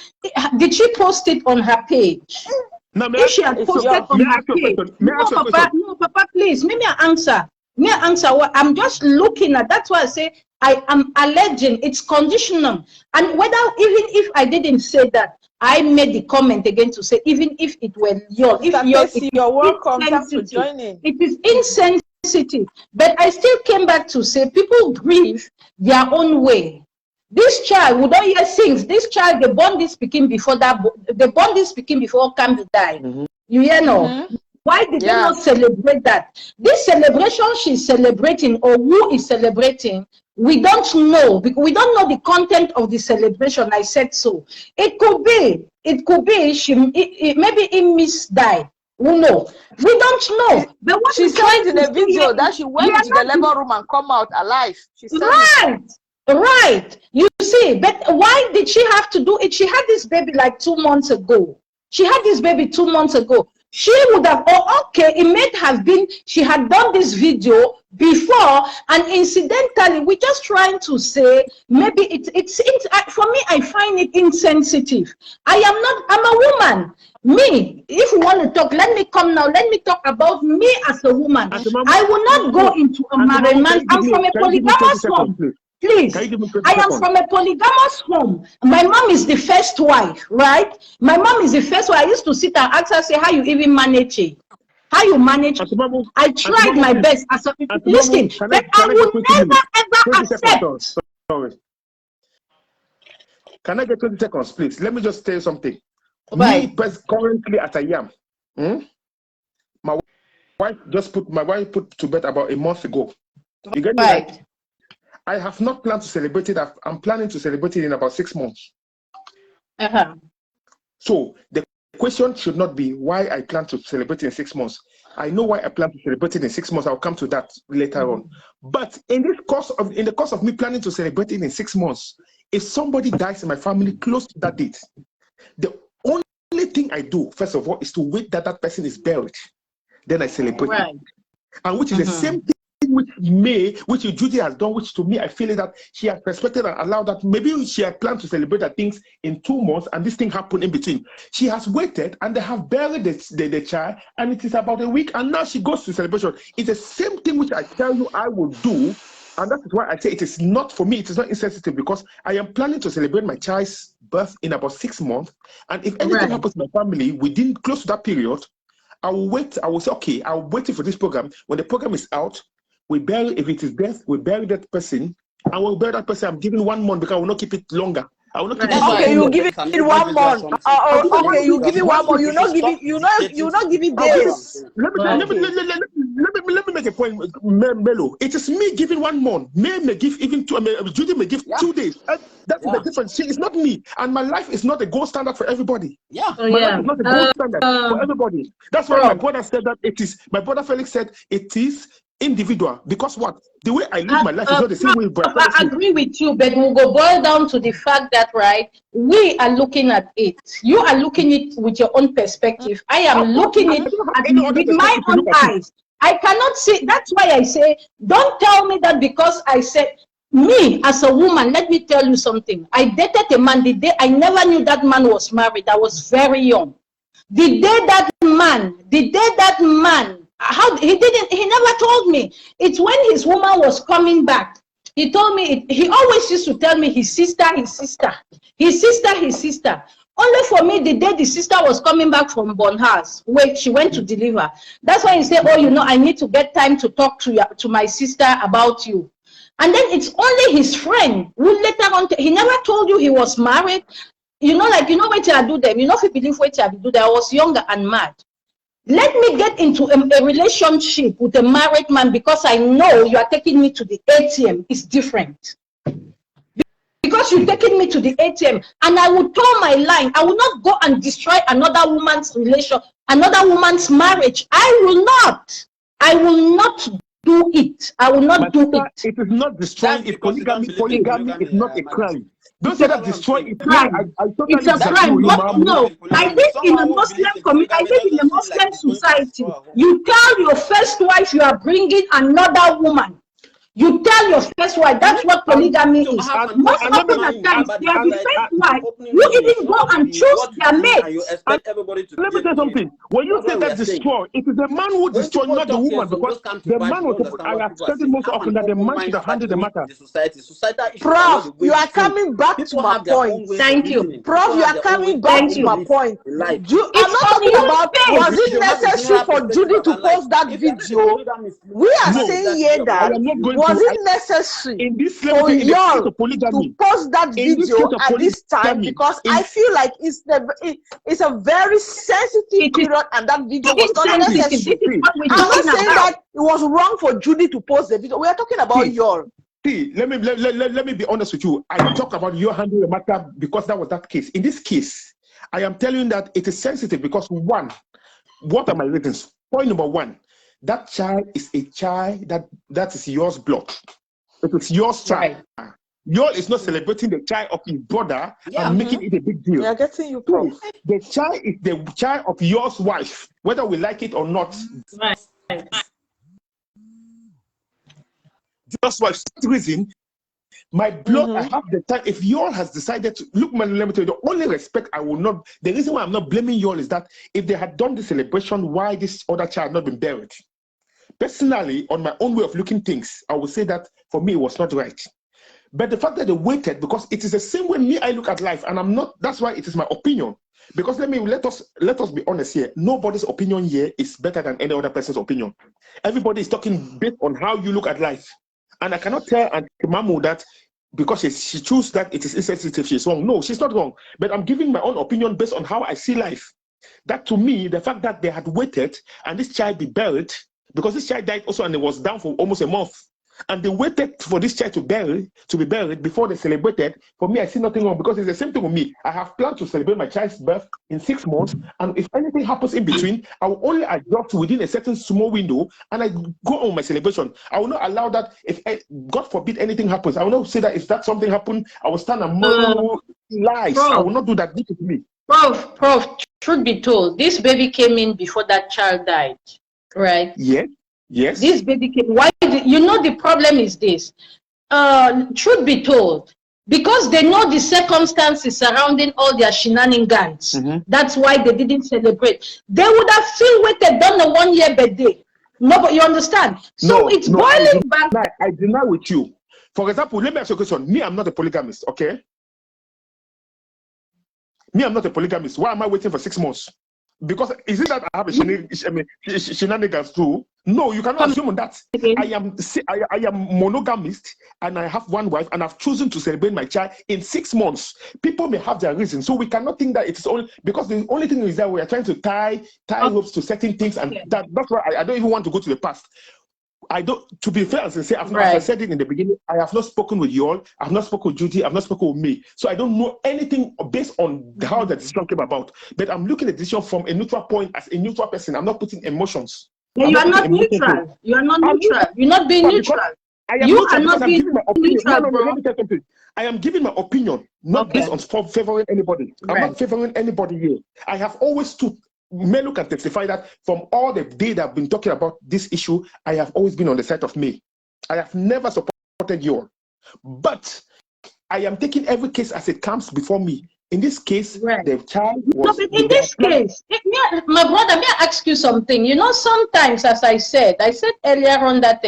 S7: Did she post it on her page?
S3: No,
S7: if she had posted on her page, no, Papa, please, let me answer. What I'm just looking at. That's why I say I am alleging. It's conditional, and whether even if I didn't say that, I made the comment again to say even if it were Yul, if
S4: you're welcome, thanks for joining.
S7: It is insensitive, but I still came back to say people grieve their own way. This child, we don't hear things. This child, they born this speaking before that. They born this speaking before Kambi died. You hear no? Why did they not celebrate that? This celebration she's celebrating, or who is celebrating, we don't know, because we don't know the content of the celebration. I said so. It could be she maybe he misdied. Who knows? We don't know. But what
S4: she said in the video that she went to the labor room and come out alive. She said
S7: right. You see, but why did she have to do it? She had this baby like 2 months ago. She would have, okay, it may have been, she had done this video before, and incidentally, we're just trying to say, maybe it's for me, I find it insensitive. I'm a woman. Me, if you want to talk, let me come now. Let me talk about me as a woman. I will not go into a married man. I'm from a polygamous home. Please, I am from a polygamous home. My mom is the first wife, right? My mom is the first wife. I used to sit and ask her, say, how you even manage it? How you manage it? I tried my best. Listen, but I will never, ever accept.
S3: Sorry. Can I get 20 seconds, please? Let me just tell you something.
S7: Right.
S3: Me, currently as I am, my wife put to bed about a month ago. You get me? Right. I have not planned to celebrate it. I'm planning to celebrate it in about 6 months. So the question should not be why I plan to celebrate it in 6 months. I know why I plan to celebrate it in 6 months. I'll come to that later on. But in the course of me planning to celebrate it in 6 months, if somebody dies in my family close to that date, the only thing I do, first of all, is to wait that that person is buried. Then I celebrate it. And which is the same thing which Judy has done, which to me, I feel that she has respected and allowed that. Maybe she had planned to celebrate her things in 2 months, and this thing happened in between. She has waited, and they have buried the child, and it is about a week, and now she goes to celebration. It's the same thing which I tell you I will do, and that is why I say it is not, for me, it is not insensitive, because I am planning to celebrate my child's birth in about 6 months, and if anything happens to my family within close to that period, I will wait. I will say, okay, I'll wait for this program. When the program is out, we bury, if it is death, we bury that person, and we'll bury that person. I'm giving 1 month because I will not keep it longer. I will not keep
S7: That's
S3: it.
S7: why
S4: Okay,
S7: I
S4: you
S7: know
S4: give
S7: it's
S4: it 1 month. Okay, you give it 1 month. You not give it. You not give it days.
S3: Let me make a point, Melo. It is me giving 1 month. May give even two. Judy may give 2 days. That is the difference. See, it's not me, and my life is not a gold standard for everybody.
S8: Yeah.
S3: My life is not a gold standard for everybody. That's why my brother said that it is. My brother Felix said it is individual, because what? The way I live my life is not the same way.
S7: I agree with you, but we'll go boil down to the fact that, right, we are looking at it. You are looking at it with your own perspective. I am looking at it with my own eyes. I cannot see. That's why I say, don't tell me that because I said, me as a woman, let me tell you something. I dated a man the day I never knew that man was married. I was very young. The day that man, how he never told me. It's when his woman was coming back. He told me, he always used to tell me his sister. Only for me, the day the sister was coming back from Bonhas, where she went to deliver. That's why he said, oh, you know, I need to get time to talk to my sister about you. And then it's only his friend who later on, he never told you he was married. You know, like, you know what I do them. You know, if you believe what I do them, I was younger and mad. Let me get into a relationship with a married man because I know you are taking me to the ATM. It's different. Because you're taking me to the ATM and I will tell my line. I will not go and destroy another woman's another woman's marriage. I will not do it. I will not do it.
S3: It is not destroying. If polygamy is not a crime. Don't say that destroy it.
S7: Crime. It's a crime. No, I live in a Muslim community. I live in a Muslim society. You tell your first wife you are bringing another woman. You tell your first wife, that's what polygamy is. Most often at times, they are the first wife. You even go and choose their mates.
S3: Let me say something. When you say that destroy, it is the man who destroy, not the woman, because the man was. I have said it most often that the man should have handled the matter.
S4: Prof, you are coming back to my point.
S7: Thank you.
S4: Prof, you are coming back to my point. I'm not talking about, was it necessary for Judy to post that video? We are saying here that was it necessary for y'all to post that video at this time? Because I feel like it's a very sensitive period and that video was not necessary. I'm not saying that it was wrong for Judy to post the video. We are talking about y'all.
S3: See, let me be honest with you. I talk about your handling the matter because that was that case. In this case, I am telling you that it is sensitive because one, what are my reasons? Point number one, that child is a child that is yours blood. It is yours child. Right. Yours is not celebrating the child of his brother and making it a big deal.
S4: We are getting you, Prof.
S3: The child is the child of yours wife, whether we like it or not.
S7: Right.
S3: Just for that reason, my blood, I have the time. If y'all has decided to look, man, let me tell you, the only respect I will not, the reason why I'm not blaming y'all is that if they had done the celebration, why this other child not been buried? Personally, on my own way of looking things, I would say that for me it was not right. But the fact that they waited, because it is the same way me I look at life, and I'm not. That's why it is my opinion. Because let us be honest here. Nobody's opinion here is better than any other person's opinion. Everybody is talking based on how you look at life. And I cannot tell Auntie Mamu that because she chose that it is insensitive, she's wrong. No, she's not wrong. But I'm giving my own opinion based on how I see life. That to me, the fact that they had waited and this child be buried, because this child died also and it was down for almost a month. And they waited for this child to be buried before they celebrated. For me, I see nothing wrong because it's the same thing with me. I have planned to celebrate my child's birth in 6 months. And if anything happens in between, I will only adjust within a certain small window and I go on my celebration. I will not allow that if, God forbid, anything happens. I will not say that if that something happened, I will stand and lies. I will not do that. This is me.
S7: Prof, truth be told, this baby came in before that child died, right?
S3: Yes.
S7: This baby came. Why? You know the problem is this. Truth be told, because they know the circumstances surrounding all their shenanigans. That's why they didn't celebrate. They would have still waited, done the 1 year birthday. No, but you understand. So it's boiling back.
S3: I deny with you. For example, let me ask you a question. Me, I'm not a polygamist. Okay. Me, I'm not a polygamist. Why am I waiting for 6 months? Because is it that I have a shenanigans too? No, you cannot assume on that.
S7: again.
S3: I am monogamist and I have one wife and I've chosen to celebrate my child in 6 months. People may have their reasons, so we cannot think that it's only because the only thing is that we are trying to tie ropes to certain things, and that's why I don't even want to go to the past. I don't, to be fair and sincere, as I said it in the beginning, I have not spoken with you all, I've not spoken with Judy, I've not spoken with me. So I don't know anything based on how the decision came about. But I'm looking at the decision from a neutral point, as a neutral person. I'm not putting emotions.
S7: You are not neutral. You are not neutral. You're not being neutral. You are not being neutral, bro.
S3: Let me tell you something. I am giving my opinion, not based on favoring anybody. I'm not favoring anybody here. I have always stood. Melo can testify that from all the day that I've been talking about this issue, I have always been on the side of me. I have never supported you all. But I am taking every case as it comes before me. In this case, the child was...
S7: No, in this case, my brother, may I ask you something? You know, sometimes, as I said earlier on that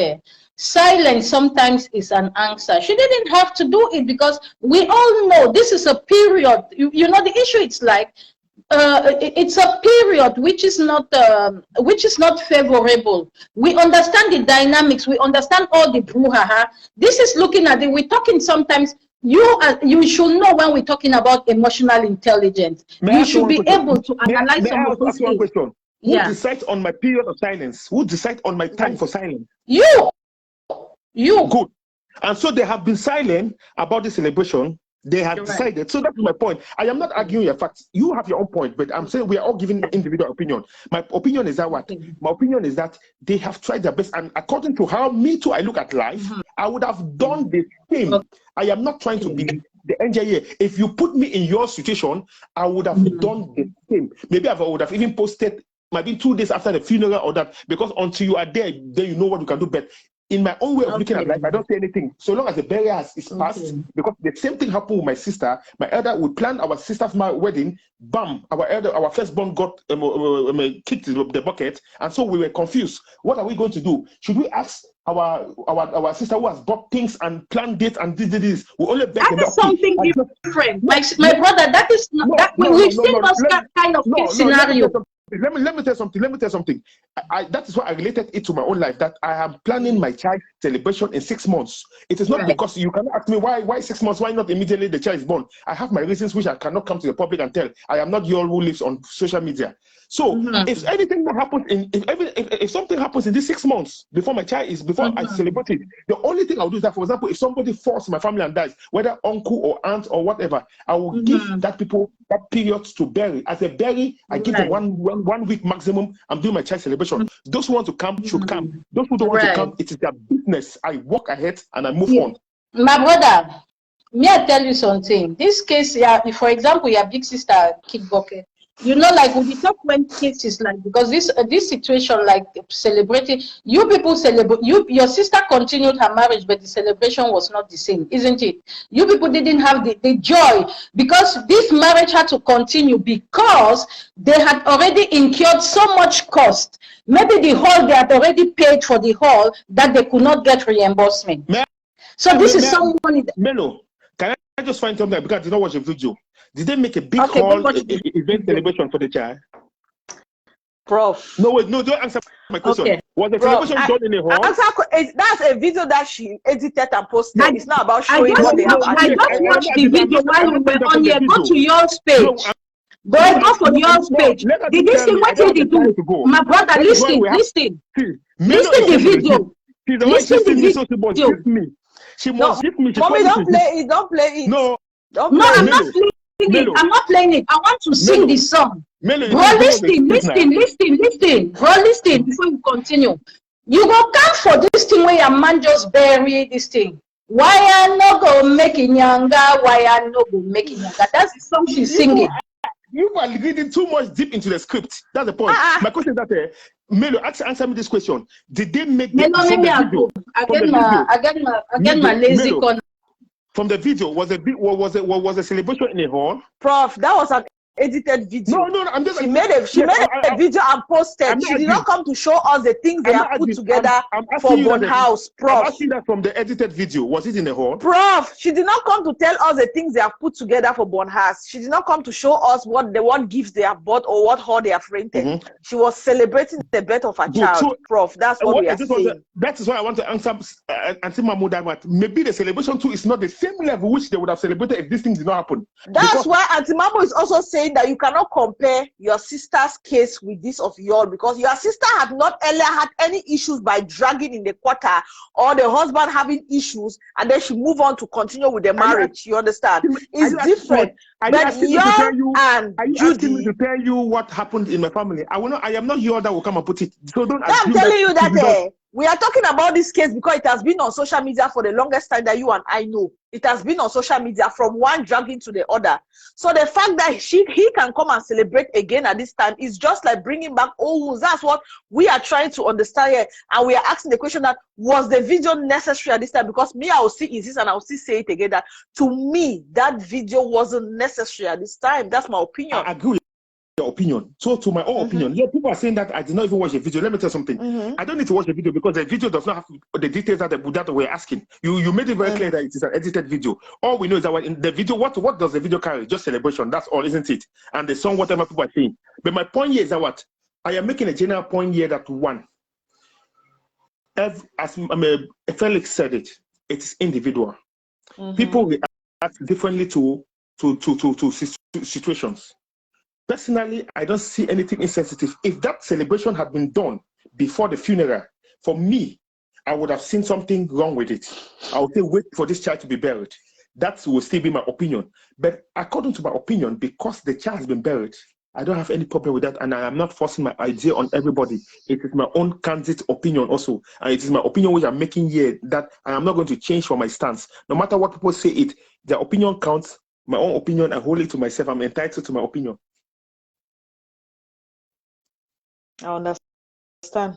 S7: silence sometimes is an answer. She didn't have to do it because we all know this is a period. You know, the issue is like, it's a period which is not favorable. We understand the dynamics. We understand all the brouhaha. This is looking at it. We're talking sometimes. You should know when we're talking about emotional intelligence. You should be able to analyze some of those things.
S3: Who decides on my period of silence? Who decides on my time for silence?
S7: You.
S3: Good. And so they have been silent about the celebration. They have decided. So that's my point. I am not arguing your facts. You have your own point, but I'm saying we are all giving individual opinion. My opinion is that what? My opinion is that they have tried their best. And according to how me too I look at life, I would have done the same. I am not trying to be the NJA. If you put me in your situation, I would have done the same. Maybe I would have even posted maybe 2 days after the funeral or that, because until you are there, then you know what you can do. But in my own way of looking at life, I don't say anything. So long as the burial is passed, because the same thing happened with my sister. My elder would plan our sister's wedding. Bam! Our firstborn got kicked in the bucket, and so we were confused. What are we going to do? Should we ask our sister who has bought things and planned dates and did this? We only beg
S7: that is something different. My brother, that is not that we've seen those kind of scenario.
S3: Let me tell you something. That is why I related it to my own life, that I am planning my child celebration in 6 months. It is not because you cannot ask me why 6 months, why not immediately the child is born. I have my reasons which I cannot come to the public and tell. I am not your who lives on social media. So if anything that happens if something happens in these 6 months before my child is I celebrate it, the only thing I'll do is that, for example, if somebody falls in my family and dies, whether uncle or aunt or whatever, I will give that people that period to bury. As a bury, I give them one week maximum. I'm doing my child celebration. Those who want to come should come. Those who don't want to come, it is their business. I walk ahead and I move on.
S7: My brother, may I tell you something? This case, for example, your big sister kick bucket. You know, like when we talk when cases like, because this situation, like celebrating, you people celebrate, your sister continued her marriage, but the celebration was not the same, isn't it? You people didn't have the joy, because this marriage had to continue because they had already incurred so much cost. Maybe the hall, they had already paid for the hall that they could not get reimbursement. So this is someone...
S3: Melo, can I just find something, because I did not watch a video. Did they make a big hall event celebration for the child?
S4: Prof.
S3: No, wait, no, don't answer my question. Was the celebration done in a hall?
S4: That's a video that she edited and posted. It's not about showing
S7: I
S4: what they have.
S7: I just watched the video while we were on here. Go to yours page. Go for yours page. Did you see what they do? My brother, listen. Listen the video. Listen the video.
S3: She must give me.
S4: Mommy, don't play it. Don't play it.
S3: No,
S7: I'm not playing it. I'm not playing it. I want to sing the song. Bro, listen. Bro, listen before you continue. You go come for this thing where your man just bury this thing. Why I no go making younger? Why I no go making younger? That's the song she's singing.
S3: You are reading too much deep into the script. That's the point. My question is that Melo, answer me this question. Did they make the
S7: video? I get my lazy corner.
S3: From the video, was a celebration in a hall?
S4: Prof, that was edited video.
S3: No, I'm just.
S4: She made a video and posted. She did not come to show us the things they have put together for Born House, Prof.
S3: I'm asking that from the edited video. Was it in the hall?
S4: Prof, she did not come to tell us the things they have put together for Born House. She did not come to show us what gifts they have bought or what hall they have rented. She was celebrating the birth of her child, so, Prof. That's what we are saying.
S3: That is why I want to answer Auntie Mahmoud that maybe the celebration too is not the same level which they would have celebrated if this thing did not happen.
S4: That's why Auntie Mahmoud is also saying that you cannot compare your sister's case with this of yours, because your sister had not earlier had any issues by dragging in the quarter or the husband having issues and then she move on to continue with the marriage. You understand? It's different. But
S3: are you asking me to tell you what happened in my family? I am not here that will come and put it. So don't.
S4: I'm telling you that we are talking about this case because it has been on social media for the longest time that you and I know. It has been on social media from one dragging to the other. So the fact that he can come and celebrate again at this time is just like bringing back old wounds. That's what we are trying to understand here. And we are asking the question that, was the video necessary at this time? Because me, I will still insist and I will still say it again that to me, that video wasn't necessary at this time. That's my opinion.
S3: I agree with your opinion. So to my own opinion, yeah, people are saying that I did not even watch the video. Let me tell you something. I don't need to watch the video because the video does not have the details that we're asking. You made it very clear that it is an edited video. All we know is that in the video, what does the video carry? Just celebration. That's all, isn't it? And the song, whatever people are saying. But my point here is that what I am making a general point here that one, as Felix said it is individual. People react differently to situations. Personally, I don't see anything insensitive. If that celebration had been done before the funeral, for me, I would have seen something wrong with it. I would say, wait for this child to be buried. That will still be my opinion. But according to my opinion, because the child has been buried, I don't have any problem with that, and I am not forcing my idea on everybody. It is my own candid opinion also, and it is my opinion which I'm making here that I am not going to change from my stance. No matter what people say, their opinion counts. My own opinion, I hold it to myself. I'm entitled to my opinion.
S4: I understand.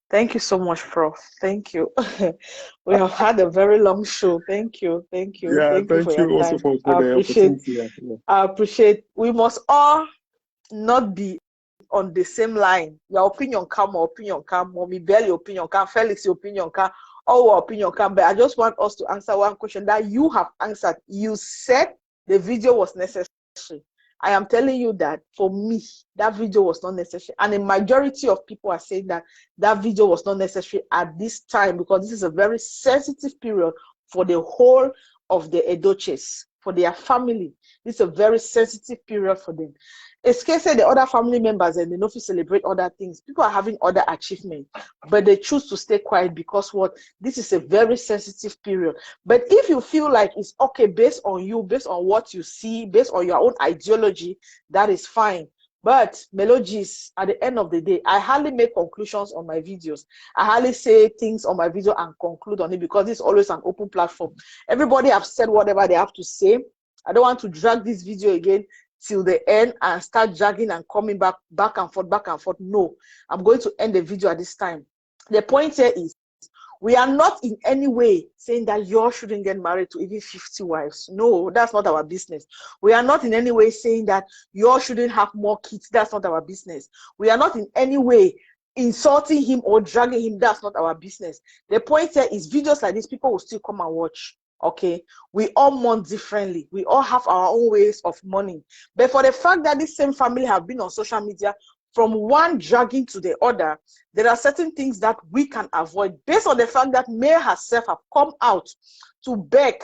S4: Thank you so much, Prof. Thank you. We have had a very long show. Thank you. Thank you.
S3: Yeah,
S4: thank you for your
S3: also
S4: time.
S3: for the opportunity. Yeah.
S4: I appreciate. We must all not be on the same line. Your opinion come, my opinion come, Mommy Bell, your opinion come, Felix, your opinion come, our opinion come. But I just want us to answer one question that you have answered. You said the video was necessary. I am telling you that for me, that video was not necessary. And a majority of people are saying that that video was not necessary at this time because this is a very sensitive period for the whole of the Edochies, for their family. This is a very sensitive period for them. Especially the other family members and they know if you celebrate other things. People are having other achievements, but they choose to stay quiet because what? This is a very sensitive period. But if you feel like it's okay based on you, based on what you see, based on your own ideology, that is fine. But Melodies, at the end of the day, I hardly make conclusions on my videos. I hardly say things on my video and conclude on it because it's always an open platform. Everybody have said whatever they have to say. I don't want to drag this video again till the end and start dragging and coming back and forth. No, I'm going to end the video at this time. The point here is we are not in any way saying that you shouldn't get married to even 50 wives. No, that's not our business. We are not in any way saying that you shouldn't have more kids. That's not our business. We are not in any way insulting him or dragging him. That's not our business. The point here is videos like this, people will still come and watch. Okay, we all mourn differently. We all have our own ways of mourning. But for the fact that this same family have been on social media from one dragging to the other, there are certain things that we can avoid based on the fact that May herself have come out to beg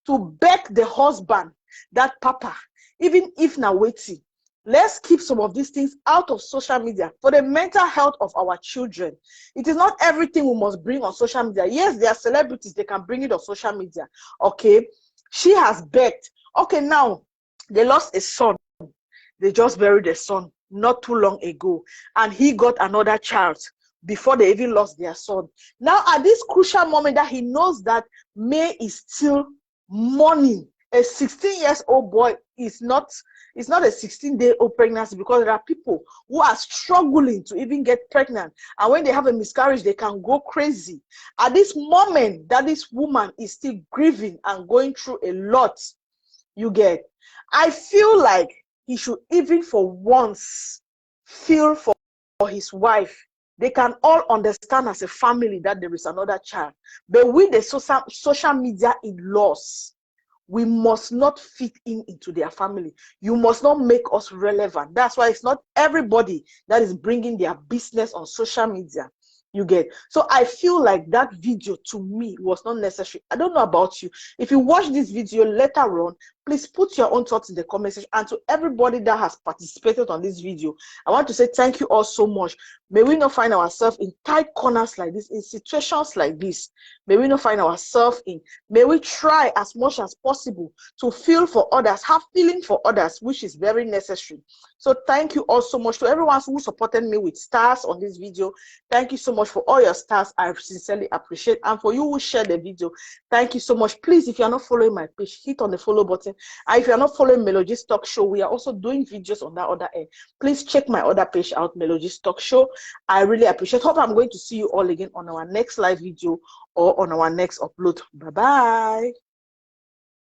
S4: the husband that Papa, even if now waiting, let's keep some of these things out of social media for the mental health of our children. It is not everything we must bring on social media. Yes, they are celebrities. They can bring it on social media. Okay. She has begged. Okay, now they lost a son. They just buried a son not too long ago. And he got another child before they even lost their son. Now, at this crucial moment that he knows that May is still mourning, a 16-year-old boy is not... It's not a 16-day-old pregnancy because there are people who are struggling to even get pregnant. And when they have a miscarriage, they can go crazy. At this moment that this woman is still grieving and going through a lot, you get. I feel like he should even for once feel for his wife. They can all understand as a family that there is another child. But with the social media in-laws, we must not fit into their family. You must not make us relevant. That's why it's not everybody that is bringing their business on social media. You get? So I feel like that video to me was not necessary. I don't know about you. If you watch this video later on, please put your own thoughts in the comment section. And to everybody that has participated on this video, I want to say thank you all so much. May we not find ourselves in tight corners like this, in situations like this. May we not find ourselves in. May we try as much as possible to feel for others, have feeling for others, which is very necessary. So thank you all so much to everyone who supported me with stars on this video. Thank you so much for all your stars. I sincerely appreciate. And for you who shared the video, thank you so much. Please, if you are not following my page, hit on the follow button. And if you are not following Melody's Talk Show, we are also doing videos on that other end. Please check my other page out, Melody's Talk Show. I really appreciate. Hope I'm going to see you all again on our next live video or on our next upload. Bye-bye.